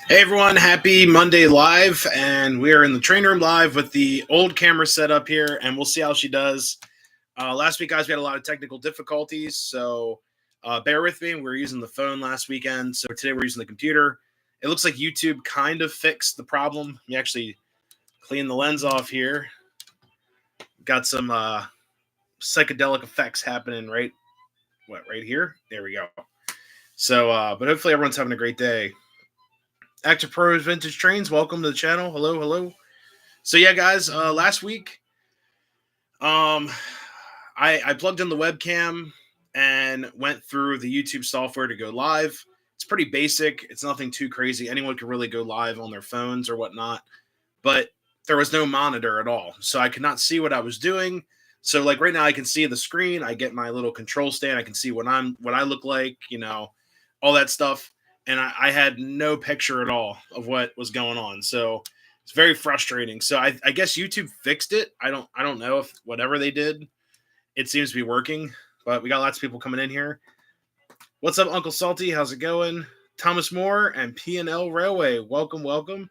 Hey everyone, happy Monday live, and we are in the train room live with the old camera set up here, and we'll see how she does. Last week, guys, we had a lot of technical difficulties, so bear with me. We were using the phone last weekend, so today we're using the computer. It looks like YouTube kind of fixed the problem. You actually clean the lens off here. Got some psychedelic effects happening right here. There we go. So, but hopefully everyone's having a great day. Active Pros Vintage Trains, welcome to the channel. Hello, hello. So yeah, guys, last week, um, I plugged in the webcam and went through the YouTube software to go live. It's pretty basic. It's nothing too crazy. Anyone can really go live on their phones or whatnot, but there was no monitor at all, so I could not see what I was doing. So like right now, I can see the screen. I get my little control stand. I can see what I look like, all that stuff. And I had no picture at all of what was going on. So it's very frustrating. So I guess YouTube fixed it. I don't know if whatever they did, it seems to be working. But we got lots of people coming in here. What's up, Uncle Salty? How's it going? Thomas Moore and P&L Railway. Welcome, welcome.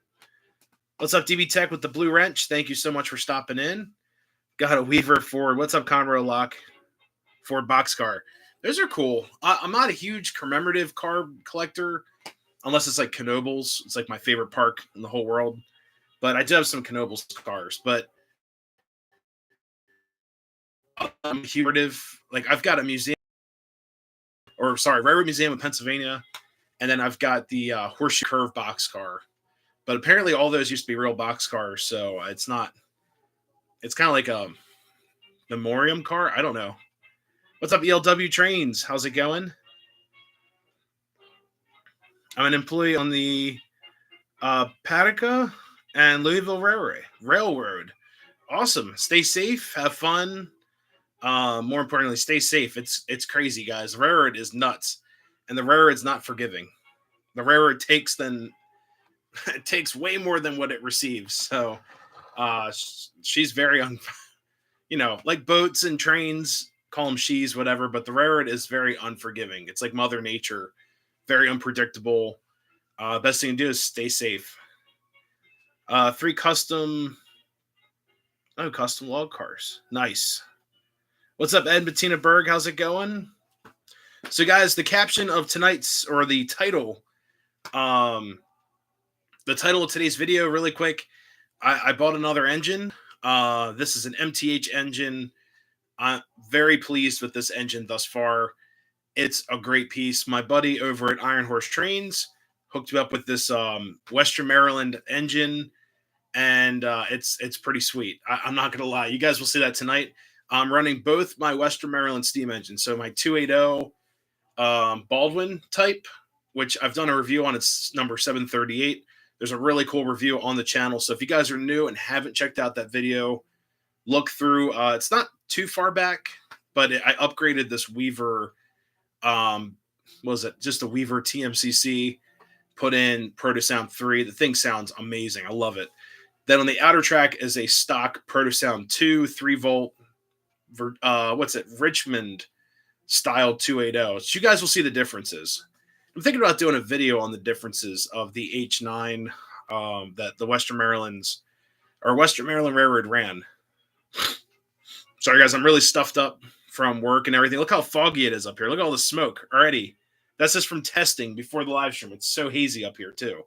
What's up, DB Tech with the Blue Wrench? Thank you so much for stopping in. Got a Weaver Ford. What's up, Conroe Lock? Ford Boxcar. Those are cool. I'm not a huge commemorative car collector, unless it's like Knoebels. It's like my favorite park in the whole world. But I do have some Knoebels cars. But I'm huge. Like I've got a museum, or sorry, Railroad Museum of Pennsylvania, and then I've got the Horseshoe Curve boxcar. But apparently, all those used to be real boxcars, so it's not. It's kind of like a memoriam car. I don't know. What's up, ELW Trains? How's it going? I'm an employee on the Patica and Louisville Railroad. Awesome. Stay safe. Have fun. More importantly, stay safe. It's crazy, guys. The railroad is nuts, and the railroad's not forgiving. The railroad takes it takes way more than what it receives. So she's very like boats and trains. Call them she's whatever, but the railroad is very unforgiving. It's like Mother Nature, very unpredictable. Best thing to do is stay safe. Three custom log cars. Nice. What's up, Ed Bettina Berg? How's it going? So, guys, the caption of tonight's, or the title of today's video, really quick. I bought another engine. This is an MTH engine. I'm very pleased with this engine thus far. It's a great piece. My buddy over at Iron Horse Trains hooked me up with this Western Maryland engine, and it's pretty sweet. I'm not gonna lie. You guys will see that tonight. I'm running both my Western Maryland steam engines, so my 280 Baldwin type, which I've done a review on. It's number 738. There's a really cool review on the channel. So if you guys are new and haven't checked out that video, look through. It's not too far back, but I upgraded this Weaver. What was it? Just a Weaver TMCC. Put in Protosound 3. The thing sounds amazing. I love it. Then on the outer track is a stock Protosound 2, 3-volt. Richmond style 280. So you guys will see the differences. I'm thinking about doing a video on the differences of the H9 that the Western Maryland Railroad ran. Sorry, guys, I'm really stuffed up from work and everything. Look how foggy it is up here. Look at all the smoke already. That's just from testing before the live stream. It's so hazy up here, too.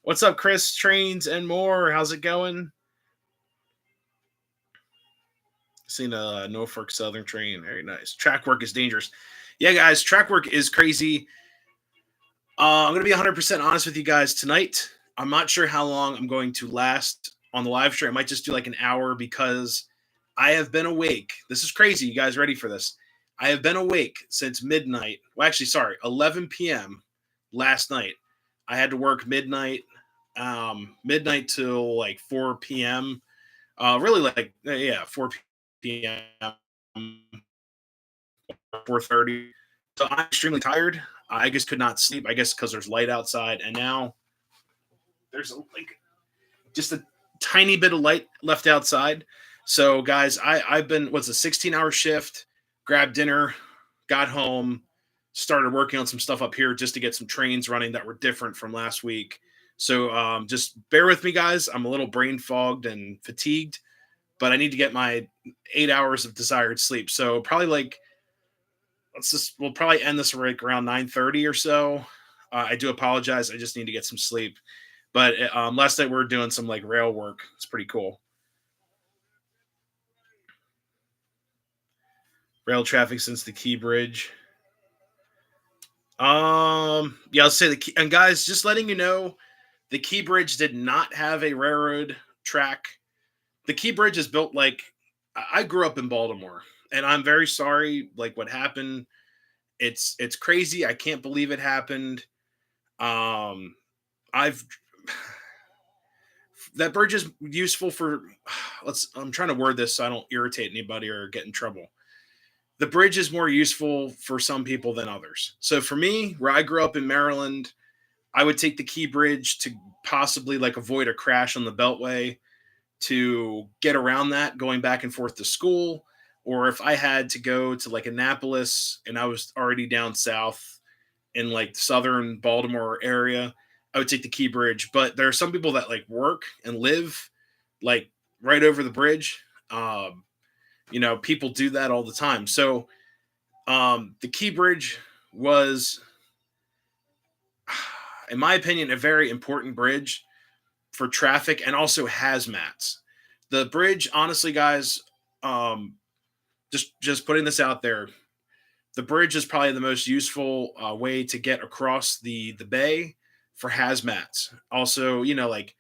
What's up, Chris? Trains and more. How's it going? Seen a Norfolk Southern train. Very nice. Track work is dangerous. Yeah, guys, track work is crazy. I'm going to be 100% honest with you guys tonight. I'm not sure how long I'm going to last on the live stream. I might just do like an hour because I have been awake. This is crazy. You guys ready for this? I have been awake since midnight. Well, actually, sorry, 11 p.m. last night. I had to work midnight till like 4 p.m. Really like, 4 p.m. 4:30. So I'm extremely tired. I just could not sleep. I guess because there's light outside, and now there's just a tiny bit of light left outside. So, guys, I've been a 16-hour shift. Grabbed dinner, got home, started working on some stuff up here just to get some trains running that were different from last week. So just bear with me, guys. I'm a little brain fogged and fatigued, but I need to get my 8 hours of desired sleep. So probably like we'll probably end this right around 9:30 or so. I do apologize. I just need to get some sleep. But last night we were doing some like rail work. It's pretty cool. Rail traffic since the Key Bridge. Yeah, I'll say the key, and guys, just letting you know, the Key Bridge did not have a railroad track. The Key Bridge is built like I grew up in Baltimore, and I'm very sorry like what happened. It's crazy. I can't believe it happened. Um, I've that bridge is useful for let's I'm trying to word this so I don't irritate anybody or get in trouble. The bridge is more useful for some people than others. So for me, where I grew up in Maryland, I would take the Key Bridge to possibly like avoid a crash on the Beltway, to get around that going back and forth to school, or if I had to go to like Annapolis and I was already down south in like southern Baltimore area, I would take the Key Bridge. But there are some people that like work and live like right over the bridge. People do that all the time. So the Key Bridge was, in my opinion, a very important bridge for traffic and also hazmats. The bridge, honestly, guys, um, just putting this out there, the bridge is probably the most useful way to get across the bay for hazmats. Also, like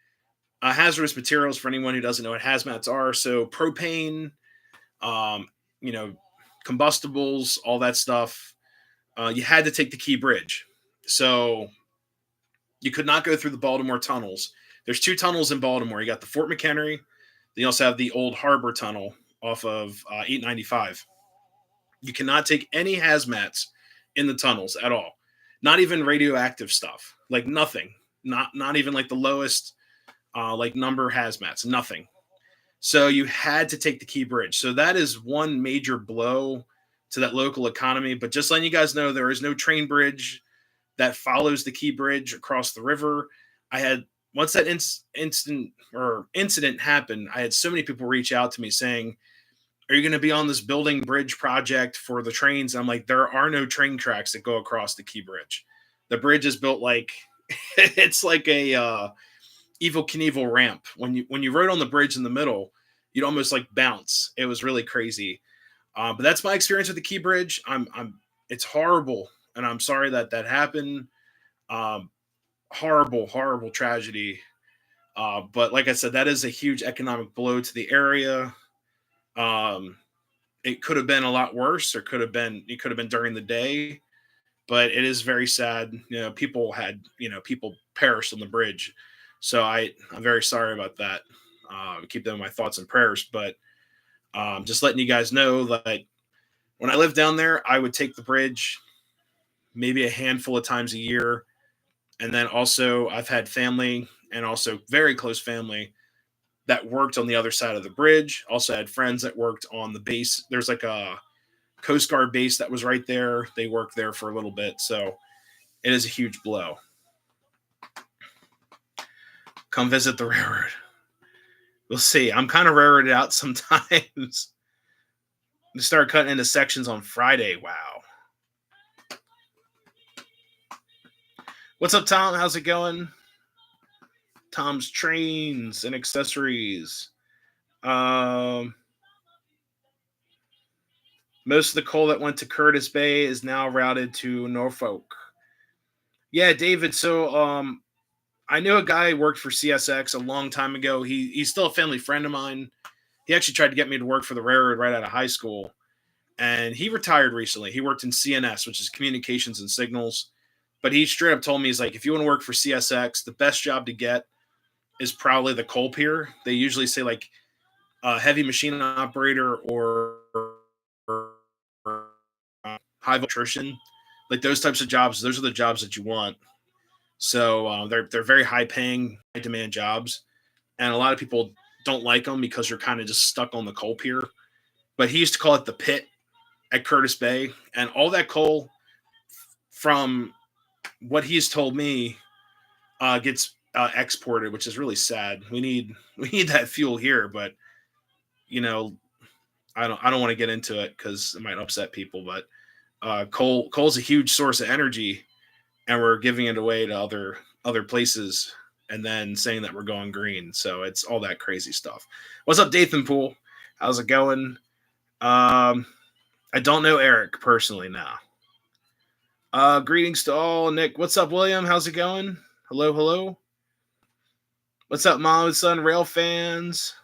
hazardous materials for anyone who doesn't know what hazmats are. So propane, um, you know, combustibles, all that stuff. You had to take the Key Bridge. So you could not go through the Baltimore tunnels. There's two tunnels in Baltimore. You got the Fort McHenry. Then you also have the Old Harbor Tunnel off of 895. You cannot take any hazmats in the tunnels at all. Not even radioactive stuff. Like nothing. Not even like the lowest like number hazmats. Nothing. So you had to take the Key Bridge. So that is one major blow to that local economy. But just letting you guys know, there is no train bridge that follows the Key Bridge across the river. I had once that incident happened, I had so many people reach out to me saying, "Are you going to be on this building bridge project for the trains?" And I'm like, "There are no train tracks that go across the Key Bridge. The bridge is built like it's like a evil Knievel ramp. When you rode on the bridge in the middle, you'd almost like bounce. It was really crazy. But that's my experience with the Key Bridge. It's horrible, and I'm sorry that that happened. Um, Horrible, horrible tragedy. But like I said, that is a huge economic blow to the area. Um, it could have been a lot worse, or it could have been during the day, but it is very sad. People perished on the bridge. So I'm very sorry about that. Keep them in my thoughts and prayers. But just letting you guys know that when I lived down there, I would take the bridge maybe a handful of times a year. And then also, I've had family and also very close family that worked on the other side of the bridge. Also, had friends that worked on the base. There's like a Coast Guard base that was right there. They worked there for a little bit. So it is a huge blow. Come visit the railroad. We'll see. I'm kind of railroaded out sometimes. We start cutting into sections on Friday. Wow. What's up, Tom? How's it going? Tom's Trains and Accessories. Um, Most of the coal that went to Curtis Bay is now routed to Norfolk. Yeah, David. So I knew a guy who worked for CSX a long time ago. He's still a family friend of mine. He actually tried to get me to work for the railroad right out of high school, and he retired recently. He worked in CNS, which is Communications and Signals. But he straight up told me, he's like, if you want to work for CSX, the best job to get is probably the coal pier. They usually say like heavy machine operator or high electrician, like those types of jobs. Those are the jobs that you want. So they're very high paying, high demand jobs, and a lot of people don't like them because you're kind of just stuck on the coal pier. But he used to call it the pit at Curtis Bay, and all that coal, from what he's told me, gets exported, which is really sad. We need that fuel here, but you know, I don't want to get into it because it might upset people. But coal's a huge source of energy, and we're giving it away to other places, and then saying that we're going green. So it's all that crazy stuff. What's up, Dathan Pool? How's it going? I don't know Eric personally now. Greetings to all. Nick, what's up, William? How's it going? Hello, hello. What's up, Mom and Son Rail fans?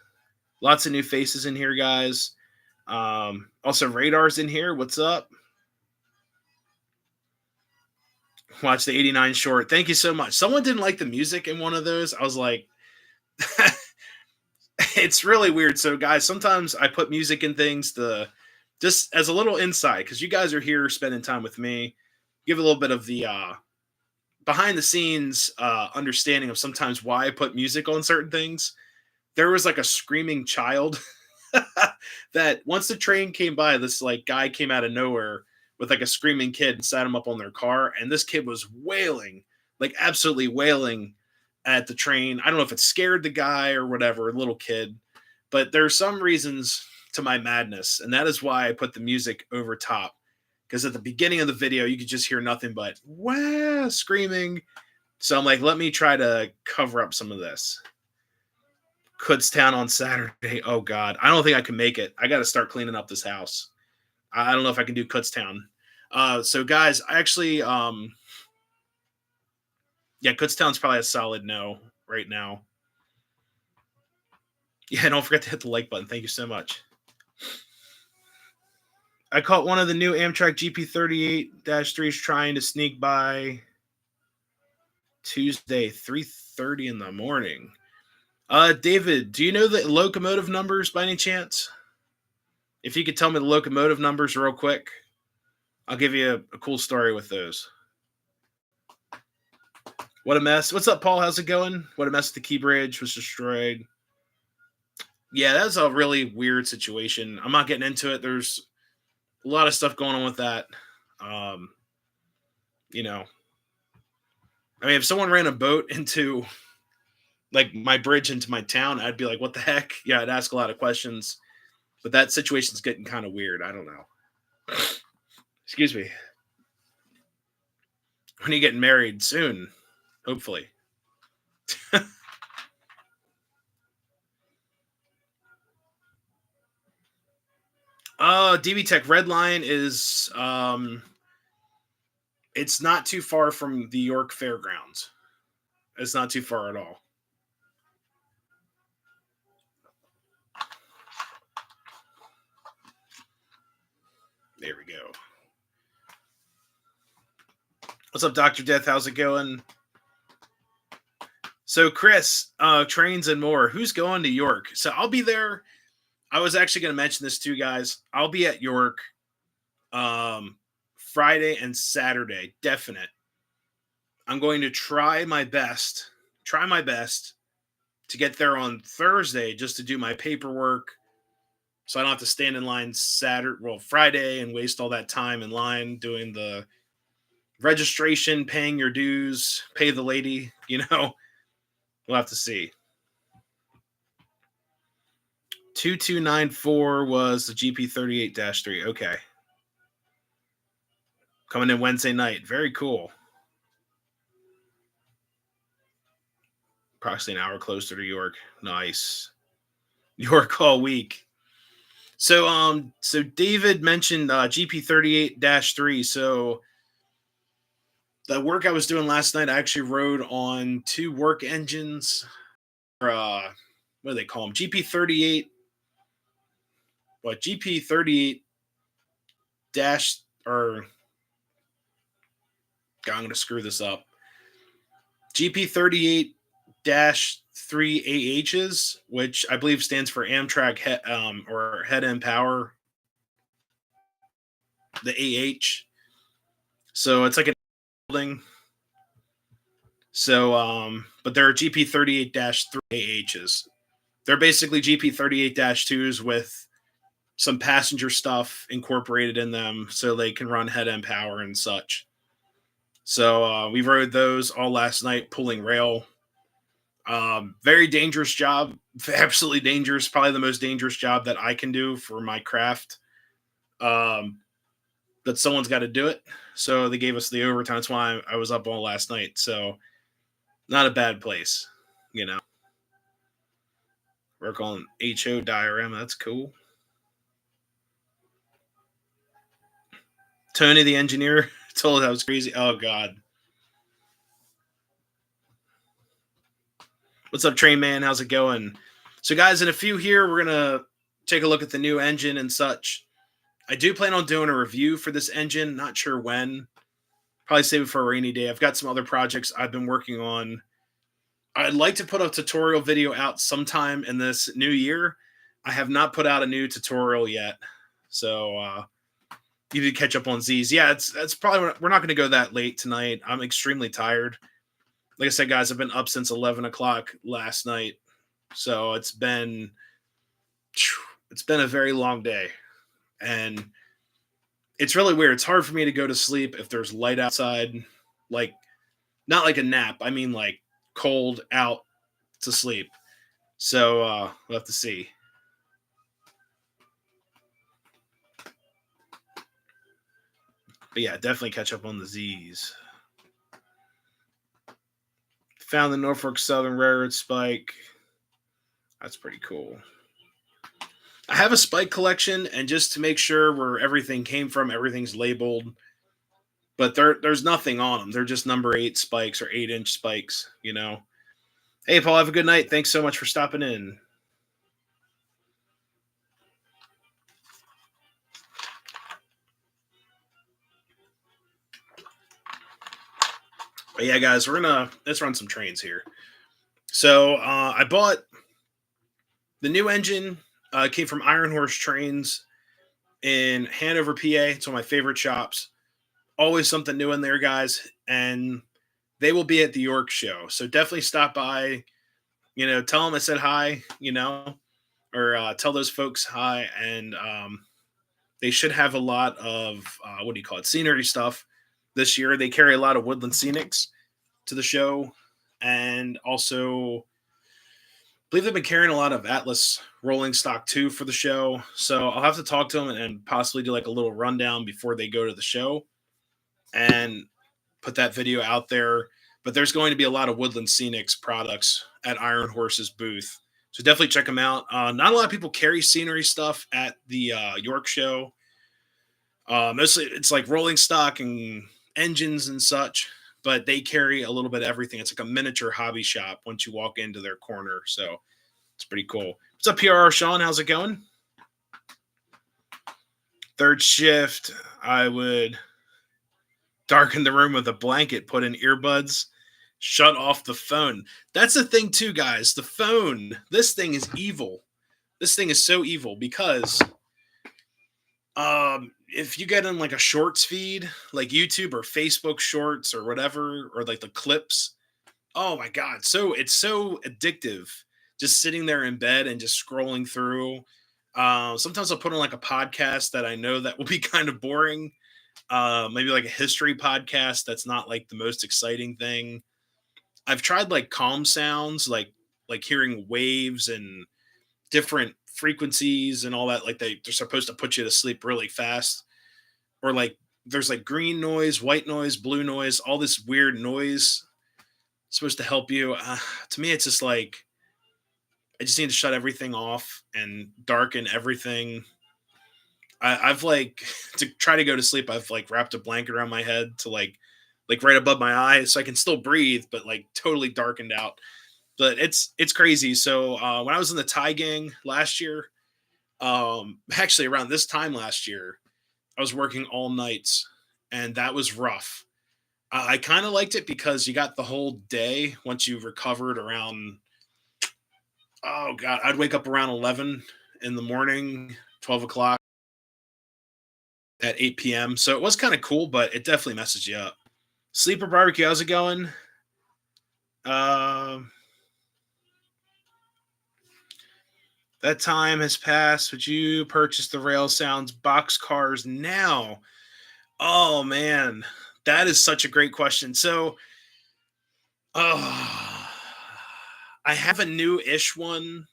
Lots of new faces in here, guys. Also, Radar's in here. What's up? Watch the 89 short. Thank you so much. Someone didn't like the music in one of those. I was like, it's really weird. So, guys, sometimes I put music in things to just as a little insight because you guys are here spending time with me. Give a little bit of the behind the scenes understanding of sometimes why I put music on certain things. There was like a screaming child that once the train came by, this like guy came out of nowhere with like a screaming kid and sat him up on their car. And this kid was wailing, like absolutely wailing at the train. I don't know if it scared the guy or whatever, little kid, but there are some reasons to my madness. And that is why I put the music over top. Because at the beginning of the video, you could just hear nothing but wah screaming. So I'm like, let me try to cover up some of this. Kutztown on Saturday. Oh God, I don't think I can make it. I got to start cleaning up this house. I don't know if I can do Kutztown. So guys, I actually, yeah, Kutztown's probably a solid no right now. Yeah, don't forget to hit the like button. Thank you so much. I caught one of the new Amtrak GP38-3s trying to sneak by Tuesday, 3:30 in the morning. David, do you know the locomotive numbers by any chance? If you could tell me the locomotive numbers real quick, I'll give you a cool story with those. What a mess. What's up, Paul? How's it going? What a mess. The Key Bridge was destroyed. Yeah, that's a really weird situation. I'm not getting into it. There's a lot of stuff going on with that. You know, I mean, if someone ran a boat into like my bridge into my town, I'd be like, what the heck? Yeah, I'd ask a lot of questions. But that situation's getting kind of weird. I don't know. Excuse me. When are you getting married? Soon, hopefully. DB Tech Red Line is it's not too far from the York Fairgrounds. It's not too far at all. There we go. What's up, Dr. Death? How's it going? So, Chris, trains and more. Who's going to York? So, I'll be there. I was actually going to mention this too, guys. I'll be at York Friday and Saturday. Definite. I'm going to try my best to get there on Thursday just to do my paperwork so I don't have to stand in line Friday and waste all that time in line doing the registration, paying your dues, pay the lady, we'll have to see. 2294 was the GP38-3. Okay. Coming in Wednesday night. Very cool. Approximately an hour closer to York. Nice. York all week. So David mentioned GP38-3. So the work I was doing last night, I actually rode on two work engines. What do they call them? GP38. What GP38 dash or God, I'm going to screw this up. GP38 3 AHs, which I believe stands for Amtrak or Head End Power, the AH. So it's like a building. So, but they're GP38-3 AHs. They're basically GP38-2s with some passenger stuff incorporated in them so they can run head end power and such. So we rode those all last night, pulling rail. Very dangerous job, absolutely dangerous. Probably the most dangerous job that I can do for my craft. Um, but someone's got to do it. So they gave us the overtime. That's why I was up all last night. So not a bad place, you know. Work on HO diorama. That's cool. Tony the engineer told that was crazy. Oh God. What's up, Train Man? How's it going? So, guys, in a few here, we're gonna take a look at the new engine and such. I do plan on doing a review for this engine. Not sure when. Probably save it for a rainy day. I've got some other projects I've been working on. I'd like to put a tutorial video out sometime in this new year. I have not put out a new tutorial yet, so you need to catch up on Z's. Yeah, it's probably we're not going to go that late tonight. I'm extremely tired. Like I said, guys, I've been up since 11 o'clock last night, so it's been a very long day, and it's really weird. It's hard for me to go to sleep if there's light outside, like not like a nap. I mean like cold out to sleep. So we'll have to see. But yeah, definitely catch up on the Z's. Found the Norfolk Southern Railroad spike. That's pretty cool. I have a spike collection, and just to make sure where everything came from, everything's labeled. But there's nothing on them. They're just number 8 spikes or 8-inch spikes, you know. Hey, Paul, have a good night. Thanks so much for stopping in. But yeah, guys, let's run some trains here. So I bought the new engine. Came from Iron Horse Trains in Hanover, PA. It's one of my favorite shops. Always something new in there, guys. And they will be at the York show. So definitely stop by. Tell them I said hi, or tell those folks hi. And they should have a lot of, what do you call it, scenery stuff this year. They carry a lot of Woodland Scenics to the show. And also, believe they've been carrying a lot of Atlas rolling stock too for the show. So I'll have to talk to them and possibly do like a little rundown before they go to the show and put that video out there. But there's going to be a lot of Woodland Scenics products at Iron Horse's booth. So definitely check them out. Not a lot of people carry scenery stuff at the York show. Mostly it's like rolling stock and engines and such, but they carry a little bit of everything. It's like a miniature hobby shop once you walk into their corner. So it's pretty cool. What's up, PRR Sean? How's it going? Third shift, I would darken the room with a blanket, put in earbuds, shut off the phone. That's the thing too, guys. The phone, this thing is evil. This thing is so evil because if you get in like a shorts feed, like YouTube or Facebook shorts or whatever, or like the clips, oh my God. So it's so addictive just sitting there in bed and just scrolling through. Sometimes I'll put on like a podcast that I know that will be kind of boring. Maybe like a history podcast that's not like the most exciting thing. I've tried like calm sounds, like hearing waves and different frequencies and all that. Like they're supposed to put you to sleep really fast. Or like there's like green noise, white noise, blue noise, all this weird noise supposed to help you. To me, it's just like I just need to shut everything off and darken everything. I've like to try to go to sleep. I've like wrapped a blanket around my head to like right above my eyes so I can still breathe, but like totally darkened out. But it's crazy. So when I was in the Thai gang last year, actually around this time last year, I was working all nights, and that was rough. I kind of liked it because you got the whole day once you recovered around. Oh God, I'd wake up around 11 in the morning, 12 o'clock at 8 p.m. So it was kind of cool, but it definitely messes you up. Sleeper barbecue, how's it going? Um, that time has passed. Would you purchase the Rail Sounds box cars now? Oh man, that is such a great question. So, I I have a new-ish one.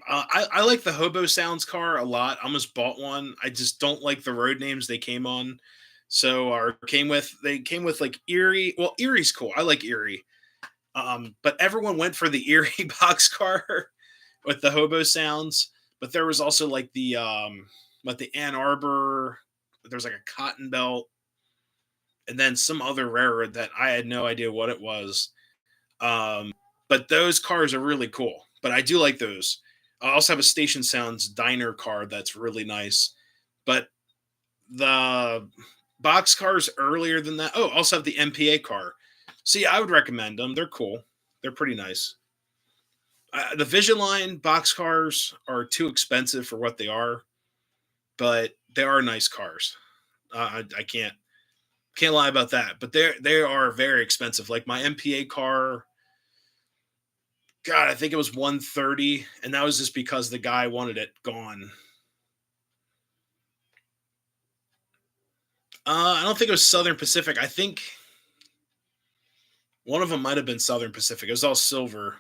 I like the Hobo Sounds car a lot. I almost bought one. I just don't like the road names they came on. So, or came with they came with like Erie. Well, Erie's cool. I like Erie. But everyone went for the Erie boxcar with the Hobo Sounds. But there was also like the Ann Arbor. There's like a Cotton Belt, and then some other railroad that I had no idea what it was. But those cars are really cool. But I do like those. I also have a Station Sounds Diner car that's really nice. But the box cars earlier than that. Oh, also have the MPA car. See, I would recommend them. They're cool. They're pretty nice. The Vision Line box cars are too expensive for what they are, but they are nice cars. I can't lie about that. But they are very expensive. Like my MPA car, God, I think it was 130, and that was just because the guy wanted it gone. I don't think it was Southern Pacific. I think one of them might have been Southern Pacific. It was all silver.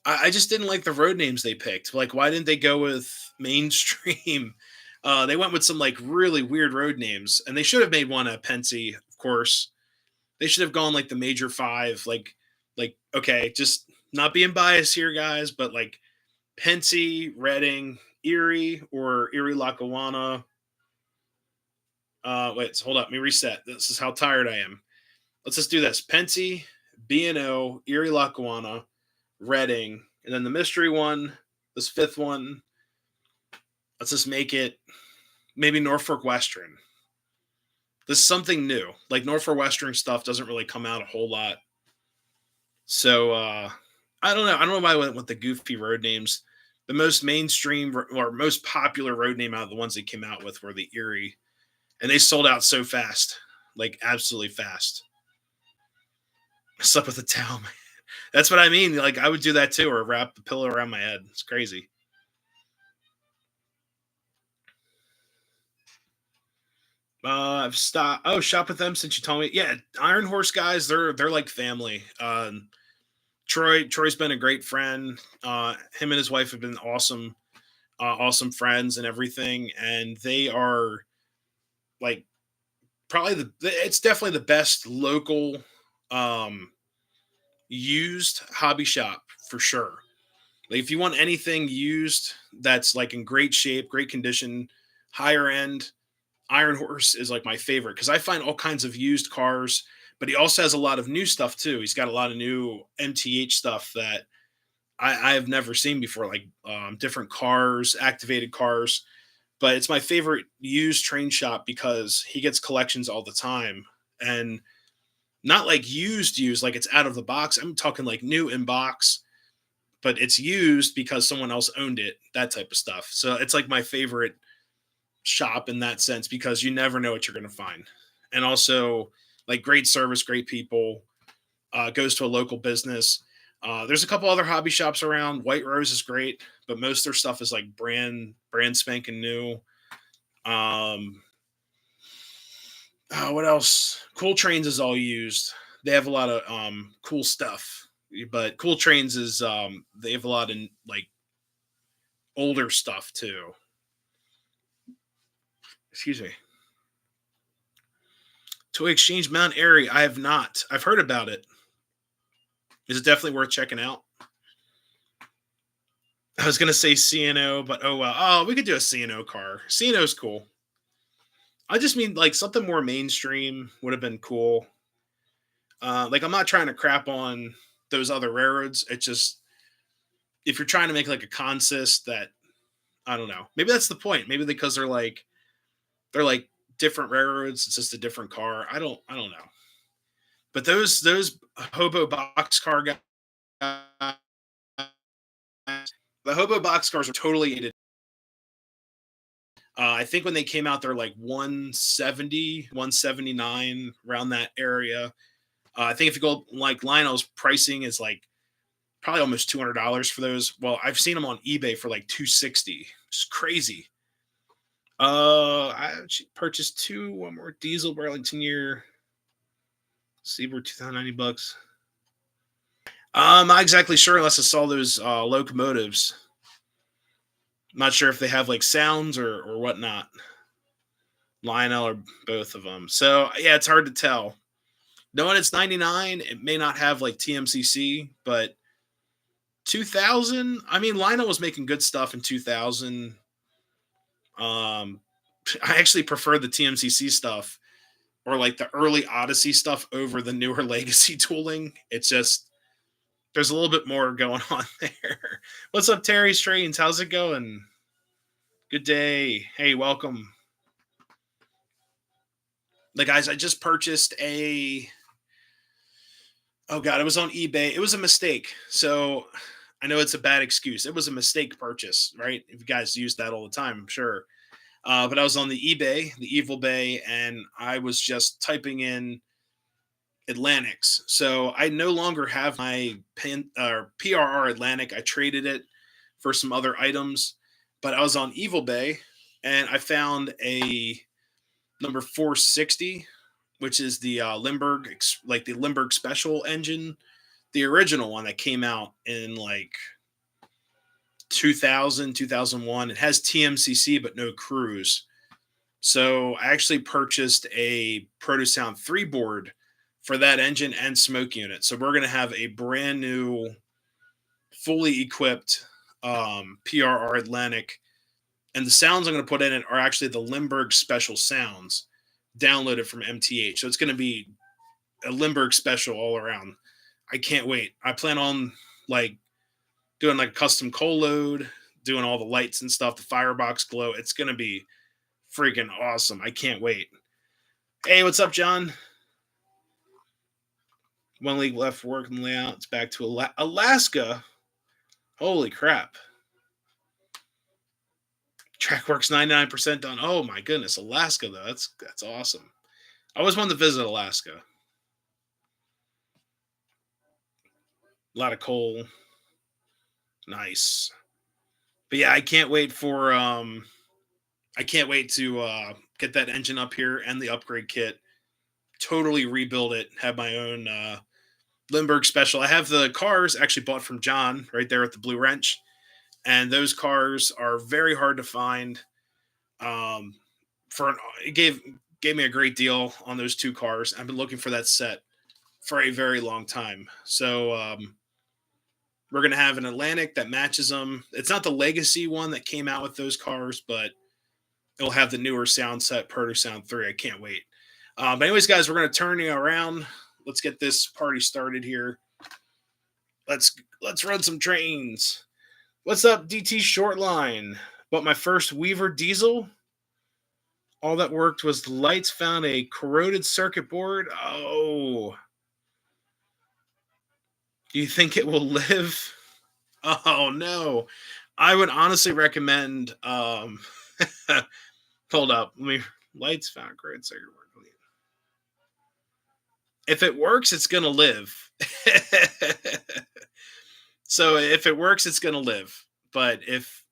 I just didn't like the road names they picked. Like, why didn't they go with mainstream? They went with some like really weird road names, and they should have made one at Pensy, of course. They should have gone like the major five, like okay, just not being biased here, guys, but like Pensy, Reading, Erie, or Erie Lackawanna. Wait, hold up, let me reset. This is how tired I am. Let's just do this: Pensy, B&O, Erie Lackawanna, Reading, and then the mystery one, this fifth one. Let's just make it maybe Norfolk Western. This is something new. Like Norfolk Western stuff doesn't really come out a whole lot. So I don't know. I don't know why I went with the goofy road names. The most mainstream or most popular road name out of the ones they came out with were the Erie, and they sold out so fast, like absolutely fast. I slept with a towel. That's what I mean. Like I would do that too, or wrap the pillow around my head. It's crazy. I've stopped. Oh, shop with them since you told me. Yeah, Iron Horse guys, they're like family. Troy's been a great friend. Him and his wife have been awesome friends and everything. And they are like probably it's definitely the best local um, used hobby shop for sure. Like if you want anything used that's like in great shape, great condition, higher end, Iron Horse is like my favorite because I find all kinds of used cars, but he also has a lot of new stuff too. He's got a lot of new MTH stuff that I have never seen before, like different cars, activated cars. But it's my favorite used train shop because he gets collections all the time, and not like used like it's out of the box. I'm talking like new in box, but it's used because someone else owned it, that type of stuff. So it's like my favorite shop in that sense because you never know what you're going to find. And also, like great service, great people, goes to a local business. There's a couple other hobby shops around. White Rose is great, but most of their stuff is like brand spanking new. Um, what else? Cool Trains is all used. They have a lot of cool stuff, but Cool Trains is they have a lot of like older stuff too. Excuse me. Toy Exchange Mount Airy. I have not. I've heard about it. Is it definitely worth checking out? I was gonna say CNO, but oh well. Oh, we could do a CNO car. CNO's cool. I just mean like something more mainstream would have been cool. Like I'm not trying to crap on those other railroads. It's just if you're trying to make like a consist that I don't know. Maybe that's the point. Maybe because they're like different railroads. It's just a different car. I don't know. But those hobo boxcar guys, the hobo boxcars are totally. I think when they came out, they're like 170, 179 around that area. I think if you go like Lionel's pricing is like probably almost $200 for those. Well, I've seen them on eBay for like 260, which is crazy. I purchased one more diesel Burlington year. See, we're $290. I'm not exactly sure unless I saw those locomotives. I'm not sure if they have like sounds or whatnot. Lionel or both of them. So yeah, it's hard to tell. Knowing it's 99, it may not have like TMCC, but 2000. I mean, Lionel was making good stuff in 2000. Um, I actually prefer the TMCC stuff or like the early Odyssey stuff over the newer Legacy tooling. It's just there's a little bit more going on there. What's up, Terry Strains? How's it going? Good day. Hey, welcome. Like, guys, I just purchased a. Oh god, it was on eBay. It was a mistake. So I know it's a bad excuse. It was a mistake purchase, right? If you guys use that all the time, I'm sure. But I was on the eBay, the Evil Bay, and I was just typing in Atlantics. So I no longer have my PRR Atlantic. I traded it for some other items, but I was on Evil Bay and I found a number 460, which is the Limburg, like the Limburg Special engine, the original one that came out in like 2000, 2001. It has TMCC, but no cruise. So I actually purchased a Protosound 3 board for that engine and smoke unit. So we're going to have a brand new, fully equipped PRR Atlantic. And the sounds I'm going to put in it are actually the Limburg Special sounds downloaded from MTH. So it's going to be a Limburg Special all around. I can't wait. I plan on like doing like a custom coal load, doing all the lights and stuff, the firebox glow. It's going to be freaking awesome. I can't wait. Hey, what's up, John? One league left working layout. It's back to Alaska. Holy crap. Trackworks 99% done. Oh my goodness. Alaska, though. That's awesome. I always wanted to visit Alaska. A lot of coal. Nice. But yeah, I can't wait to get that engine up here and the upgrade kit. Totally rebuild it. Have my own Limburg Special. I have the cars actually bought from John right there at the Blue Wrench, and those cars are very hard to find. Um, it gave me a great deal on those two cars. I've been looking for that set for a very long time. So we're gonna have an Atlantic that matches them. It's not the Legacy one that came out with those cars, but it'll have the newer sound set, Protosound 3. I can't wait. But anyways, guys, we're gonna turn you around. Let's get this party started here. Let's run some trains. What's up, DT Shortline? Bought my first Weaver diesel. All that worked was the lights. Found a corroded circuit board. Oh, do you think it will live? Oh no, I would honestly recommend. Hold up, let me. Lights found corroded circuit board. If it works, it's gonna live. So if it works, it's gonna live. But if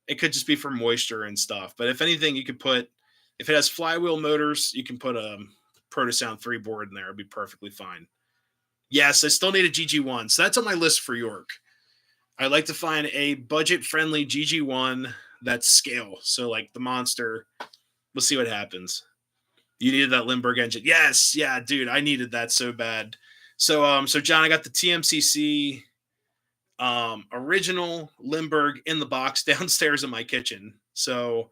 it could just be for moisture and stuff. But if anything, you could put if it has flywheel motors, you can put a Protosound 3 board in there. It'd be perfectly fine. Yes, I still need a GG1. So that's on my list for York. I'd like to find a budget-friendly GG1 that's scale. So like the Monster. We'll see what happens. You needed that Limburg engine. Yes, yeah, dude, I needed that so bad. So John, I got the TMCC original Limburg in the box downstairs in my kitchen. So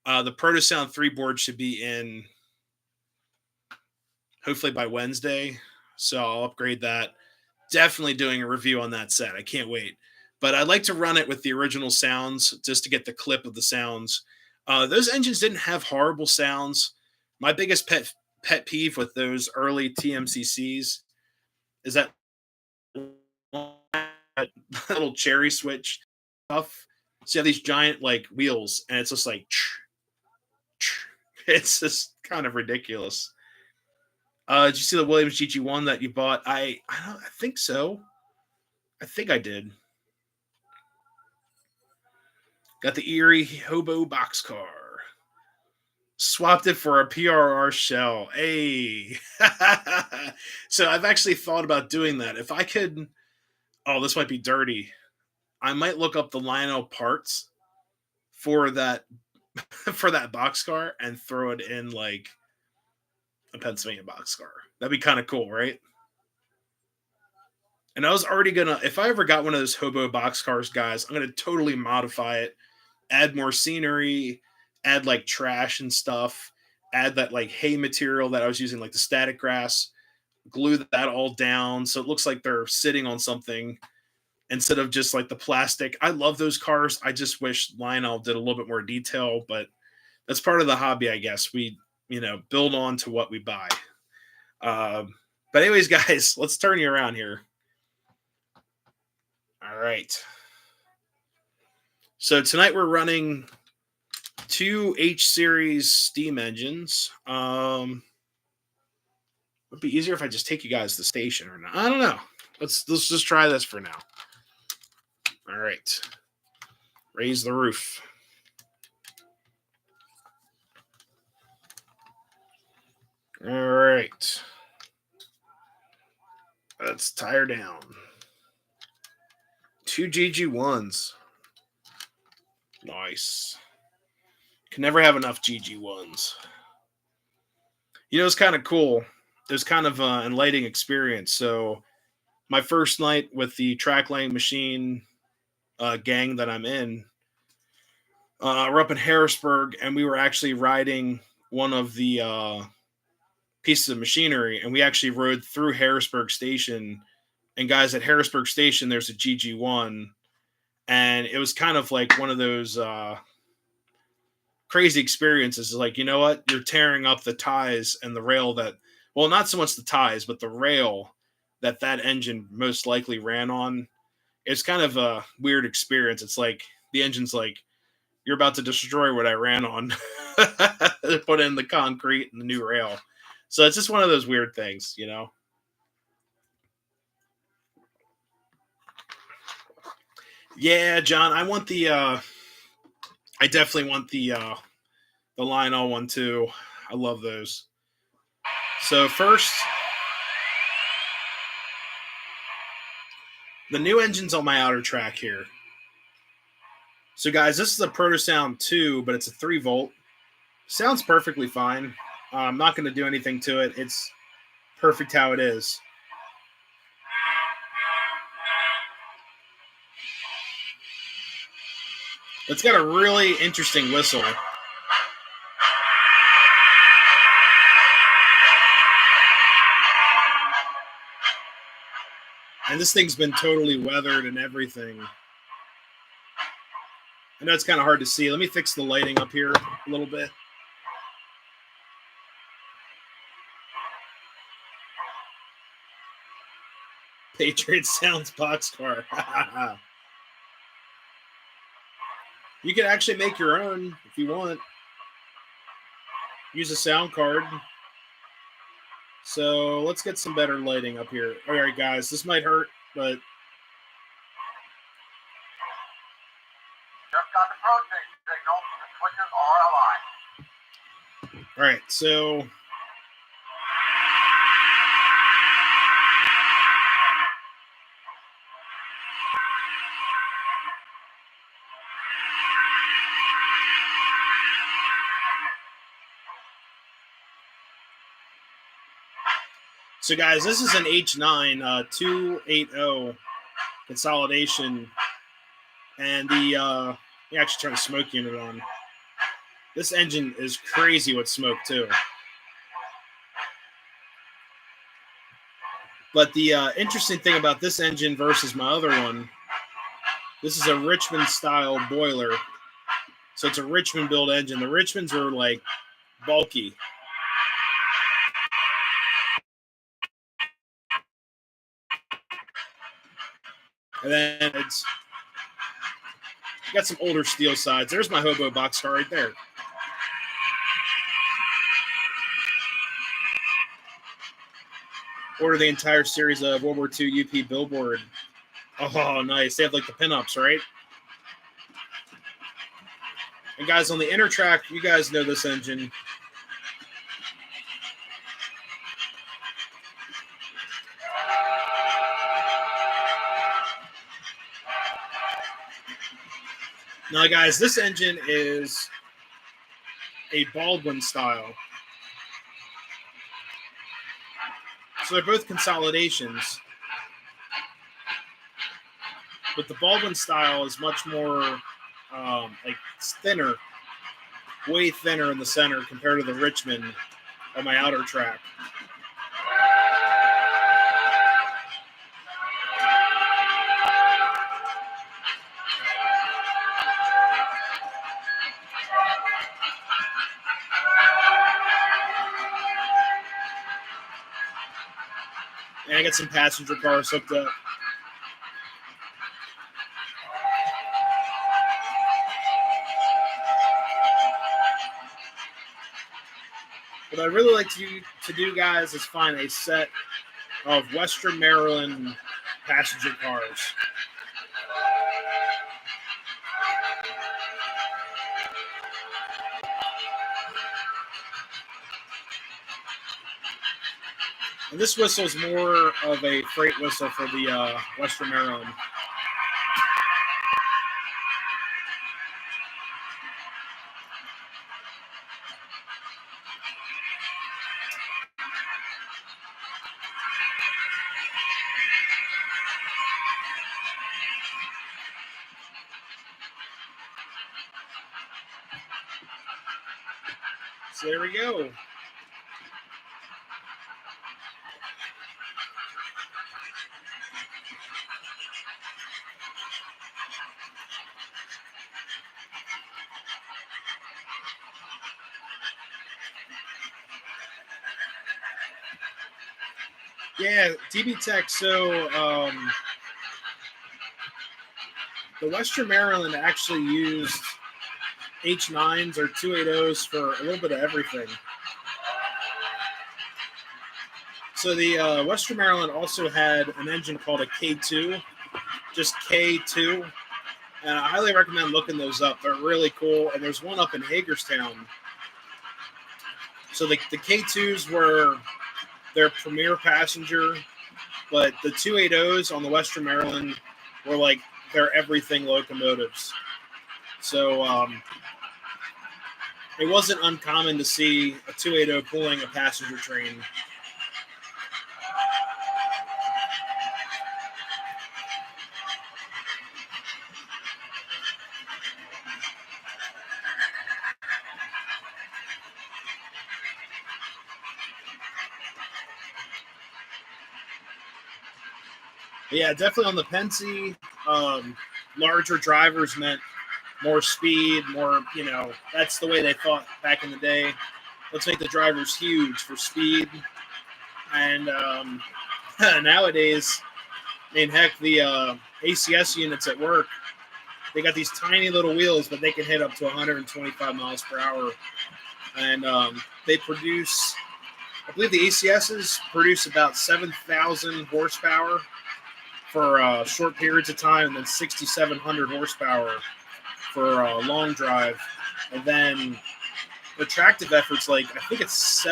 the Protosound 3 board should be in hopefully by Wednesday. So I'll upgrade that. Definitely doing a review on that set. I can't wait. But I'd like to run it with the original sounds just to get the clip of the sounds. Those engines didn't have horrible sounds. My biggest pet peeve with those early TMCCs is that little cherry switch stuff. So you have these giant like wheels, and it's just like it's just kind of ridiculous. Did you see the Williams GG1 that you bought? I think so. I think I did. Got the Erie Hobo boxcar. Swapped it for a PRR shell. Hey. So I've actually thought about doing that. If I could Oh, this might be dirty. I might look up the Lionel parts for that for that boxcar and throw it in like a Pennsylvania boxcar. That'd be kind of cool, right? And I was already gonna, if I ever got one of those hobo boxcars, guys, I'm gonna totally modify it, add more scenery, add like trash and stuff, add that like hay material that I was using, like the static grass, glue that all down so it looks like they're sitting on something instead of just like the plastic. I love those cars. I just wish Lionel did a little bit more detail, but that's part of the hobby, I guess. We, build on to what we buy. Um, but anyways, guys, let's turn you around here. All right. So tonight we're running two H series steam engines. It'd be easier if I just take you guys to the station or not. I don't know. Let's just try this for now. All right. Raise the roof. All right. Let's tire down. Two GG1s. Nice. Can never have enough GG1s. It's kind of cool. It was kind of an enlightening experience. So my first night with the track laying machine gang that I'm in, we're up in Harrisburg, and we were actually riding one of the pieces of machinery, and we actually rode through Harrisburg Station. And guys, at Harrisburg Station, there's a GG1, and it was kind of like one of those crazy experiences. Like, you know what? You're tearing up the ties and the rail that, well, not so much the ties, but the rail that engine most likely ran on. It's kind of a weird experience. It's like the engine's like, you're about to destroy what I ran on. Put in the concrete and the new rail. So it's just one of those weird things, Yeah, John, I want I definitely want the Lionel one too. I love those. So first, the new engine's on my outer track here. So guys, this is a Protosound 2, but it's a 3-volt. Sounds perfectly fine. I'm not going to do anything to it. It's perfect how it is. It's got a really interesting whistle. And this thing's been totally weathered and everything. I know it's kind of hard to see. Let me fix the lighting up here a little bit. Patriot Sounds boxcar. You can actually make your own if you want. Use a sound card. So let's get some better lighting up here. All right, guys, this might hurt, but just got the protein signal. The switches are aligned. All right, so guys, this is an H9 280 consolidation, and the you actually turn the smoke unit on. This engine is crazy with smoke too. But the interesting thing about this engine versus my other one, this is a Richmond style boiler. So it's a Richmond build engine. The Richmonds are like bulky. And then it's got some older steel sides. There's my hobo boxcar right there. Order the entire series of World War II UP Billboard. Oh, nice. They have like the pinups, right? And guys, on the inner track, you guys know this engine. Now, guys, this engine is a Baldwin style. So they're both consolidations. But the Baldwin style is much more it's thinner, way thinner in the center compared to the Richmond on my outer track. And I got some passenger cars hooked up. What I really like to do, guys, is find a set of Western Maryland passenger cars. And this whistle is more of a freight whistle for the Western Maryland. So there we go. Yeah, DB Tech. So the Western Maryland actually used H9s or 280s for a little bit of everything. So the Western Maryland also had an engine called a K2, just K2. And I highly recommend looking those up. They're really cool. And there's one up in Hagerstown. So the K2s were their premier passenger, but the 280s on the Western Maryland were like their everything locomotives. So it wasn't uncommon to see a 280 pulling a passenger train. Yeah, definitely on the Pennsy, larger drivers meant more speed, more, that's the way they thought back in the day. Let's make the drivers huge for speed. And nowadays, heck, the ACS units at work, they got these tiny little wheels, but they can hit up to 125 miles per hour. And they produce, I believe the ACSs produce about 7,000 horsepower for short periods of time, and then 6,700 horsepower for a long drive. And then the tractive effort's like, I think it's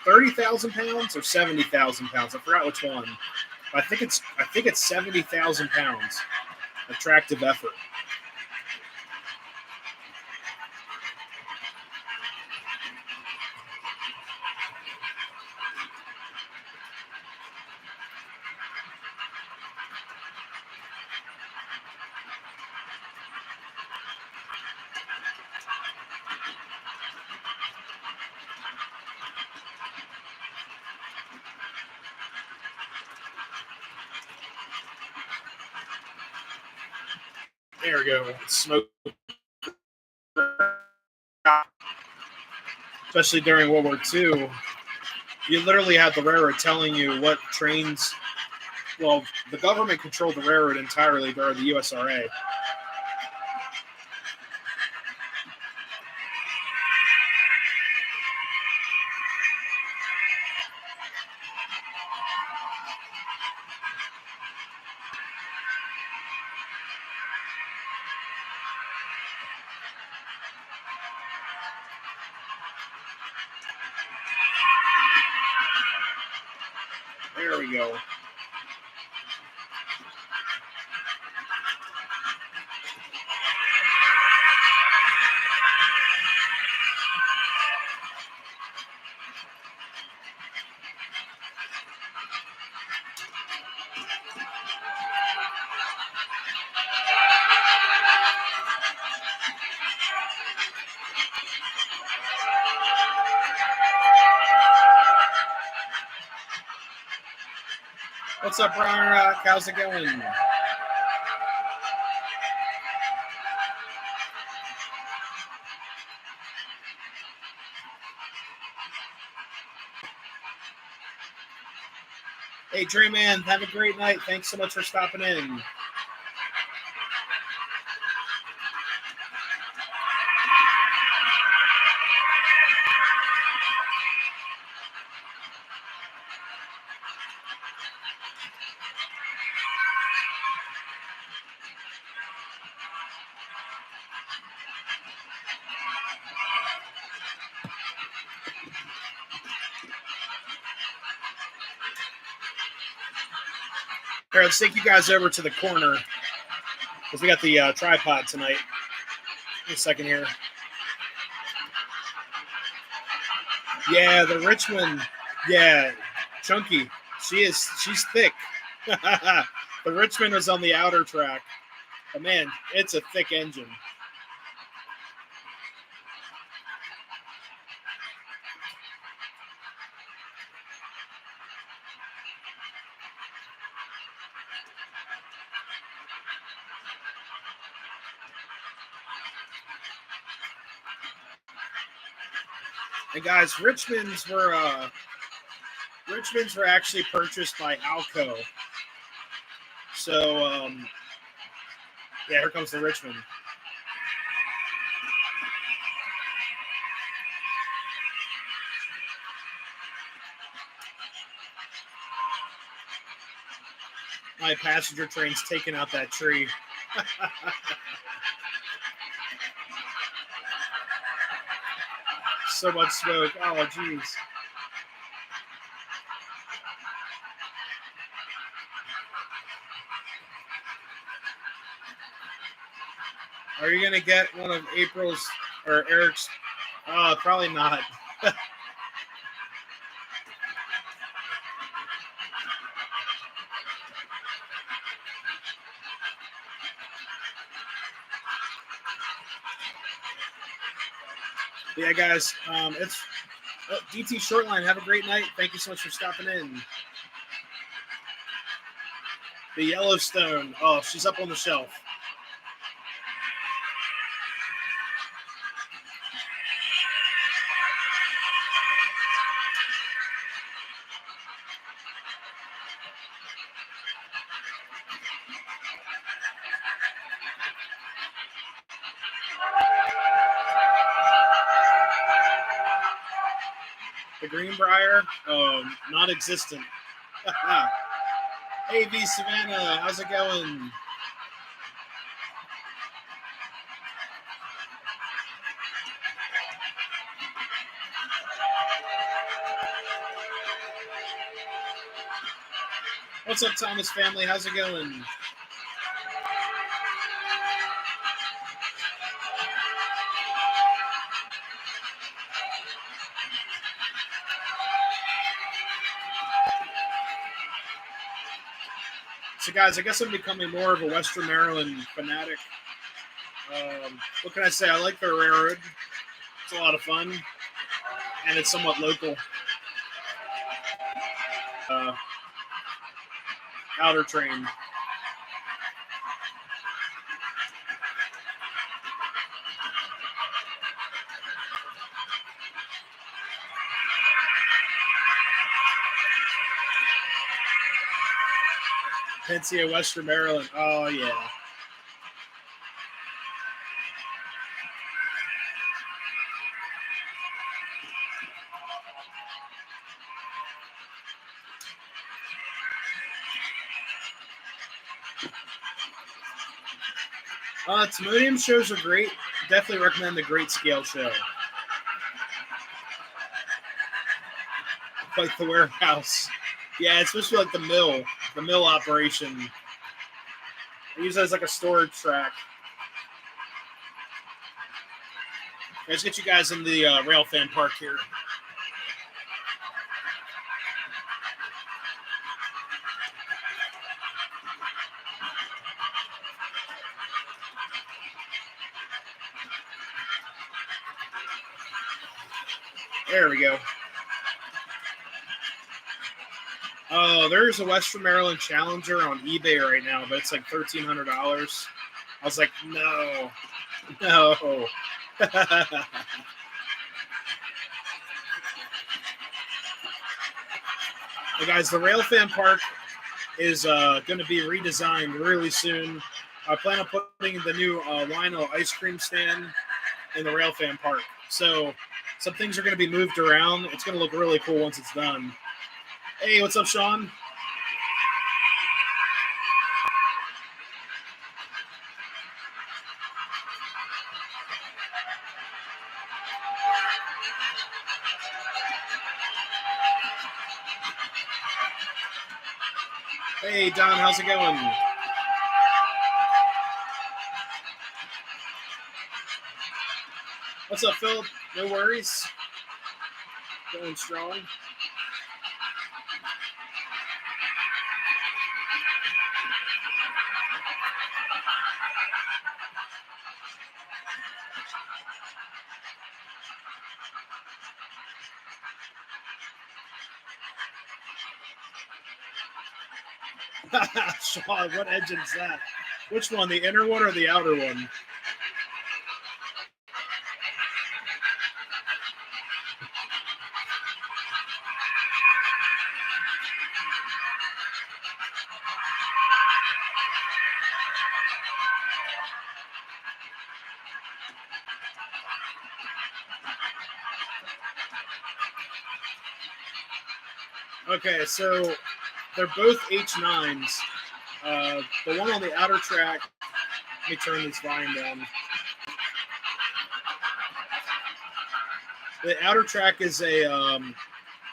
30,000 pounds or 70,000 pounds? I forgot which one. I think it's 70,000 pounds of tractive effort. There we go. Smoke. Especially during World War II, you literally had the railroad telling you what trains. Well, the government controlled the railroad entirely during the USRA. There we go. What's up, Brown Rock? How's it going? Hey, Dre Man, have a great night. Thanks so much for stopping in. Here, let's take you guys over to the corner because we got the tripod tonight. In a second here. Yeah, the Richmond. Yeah, chunky. She's thick. The Richmond was on the outer track. But man, it's a thick engine. And guys, Richmonds were actually purchased by Alco. So yeah, here comes the Richmond. My passenger train's taking out that tree. So much smoke. Oh, jeez. Are you going to get one of April's or Eric's? Probably not. Yeah, guys, it's DT Shortline. Have a great night. Thank you so much for stopping in. The Yellowstone. Oh, she's up on the shelf. The Greenbrier, not existent. Hey, V Savannah, how's it going? What's up, Thomas family? How's it going? So, guys, I guess I'm becoming more of a Western Maryland fanatic. What can I say? I like the railroad. It's a lot of fun, and it's somewhat local. Outer train. Pensia, Western Maryland. Oh, yeah. Timonium shows are great. Definitely recommend the Great Scale show. Like the warehouse. Yeah, it's supposed to be like the mill operation. They use it as like a storage track. Let's get you guys in the rail fan park here. There we go. Oh, there's a Western Maryland Challenger on eBay right now, but it's like $1,300. I was like, no. Hey guys, the Railfan Park is going to be redesigned really soon. I plan on putting the new Lionel ice cream stand in the Railfan Park. So some things are going to be moved around. It's going to look really cool once it's done. Hey, what's up, Sean? Hey, Don, how's it going? What's up, Phil? No worries. Going strong. Sean, what engine's that? Which one, the inner one or the outer one? Okay, so they're both H9s. The one on the outer track, let me turn this volume down. The outer track is a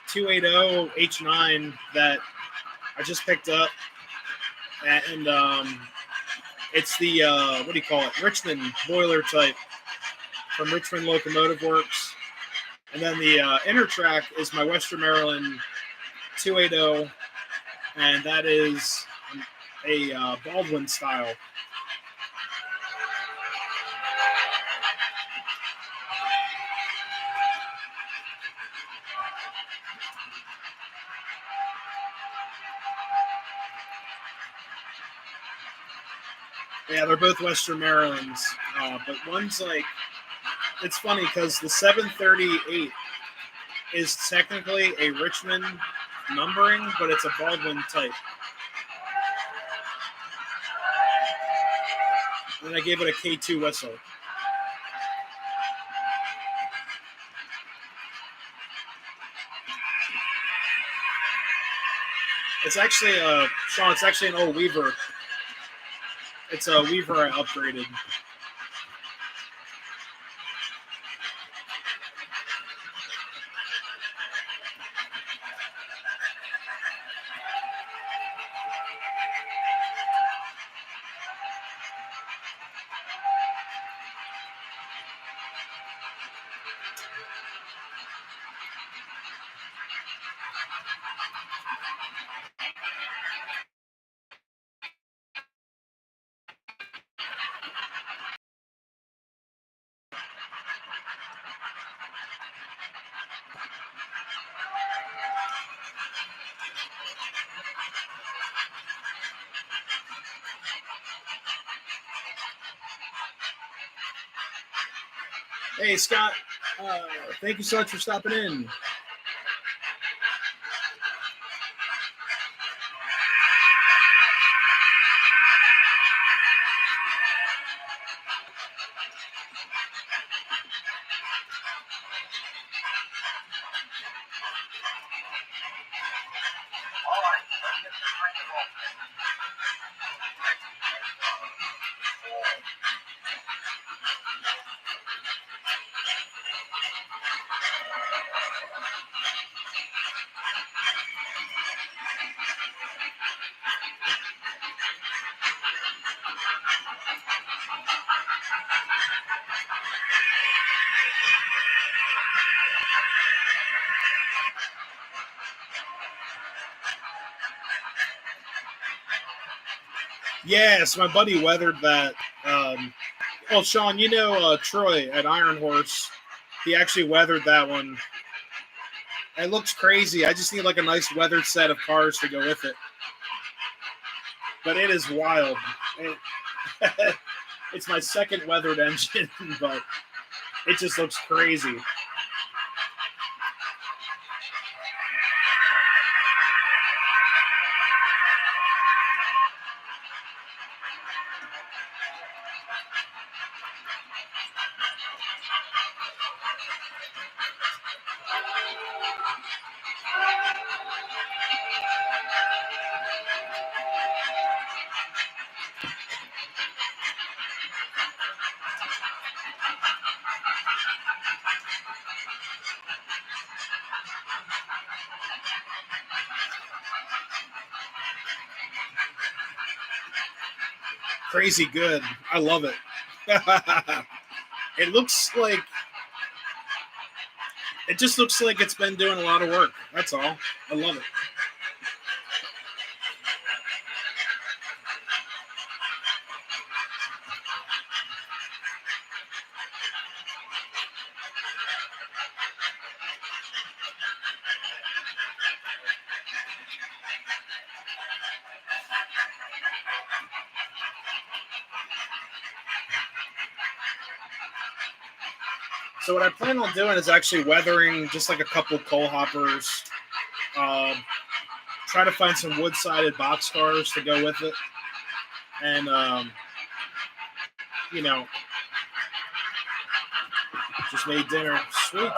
280 H9 that I just picked up. And it's the, what do you call it? Richmond boiler type from Richmond Locomotive Works. And then the inner track is my Western Maryland 280, and that is a Baldwin style. Yeah, they're both Western Marylands, but one's like, it's funny because the 738 is technically a Richmond numbering, but it's a Baldwin type. And I gave it a K2 whistle. It's actually Sean, it's actually an old Weaver. It's a Weaver I upgraded. Hey, Scott, thank you so much for stopping in. All right, let's get this thing rolling. Yes, my buddy weathered that. Well, Sean, you know Troy at Iron Horse. He actually weathered that one. It looks crazy. I just need like a nice weathered set of cars to go with it. But it is wild. It's my second weathered engine, but it just looks crazy. Crazy good. I love it. It looks like it just looks like it's been doing a lot of work. That's all. I love it. So what I plan on doing is actually weathering just like a couple coal hoppers. Try to find some wood-sided boxcars to go with it. And, you know, just made dinner. Sweet.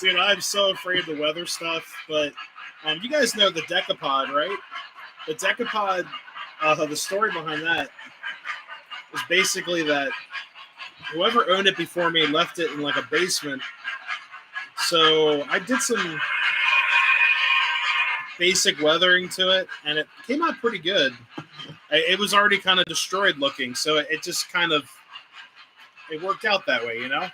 Dude, I'm so afraid of the weather stuff. But you guys know the Decapod, right? The Decapod, the story behind that is basically that whoever owned it before me left it in like a basement. So I did some basic weathering to it, and it came out pretty good. It was already kind of destroyed looking, so it just kind of it worked out that way, you know?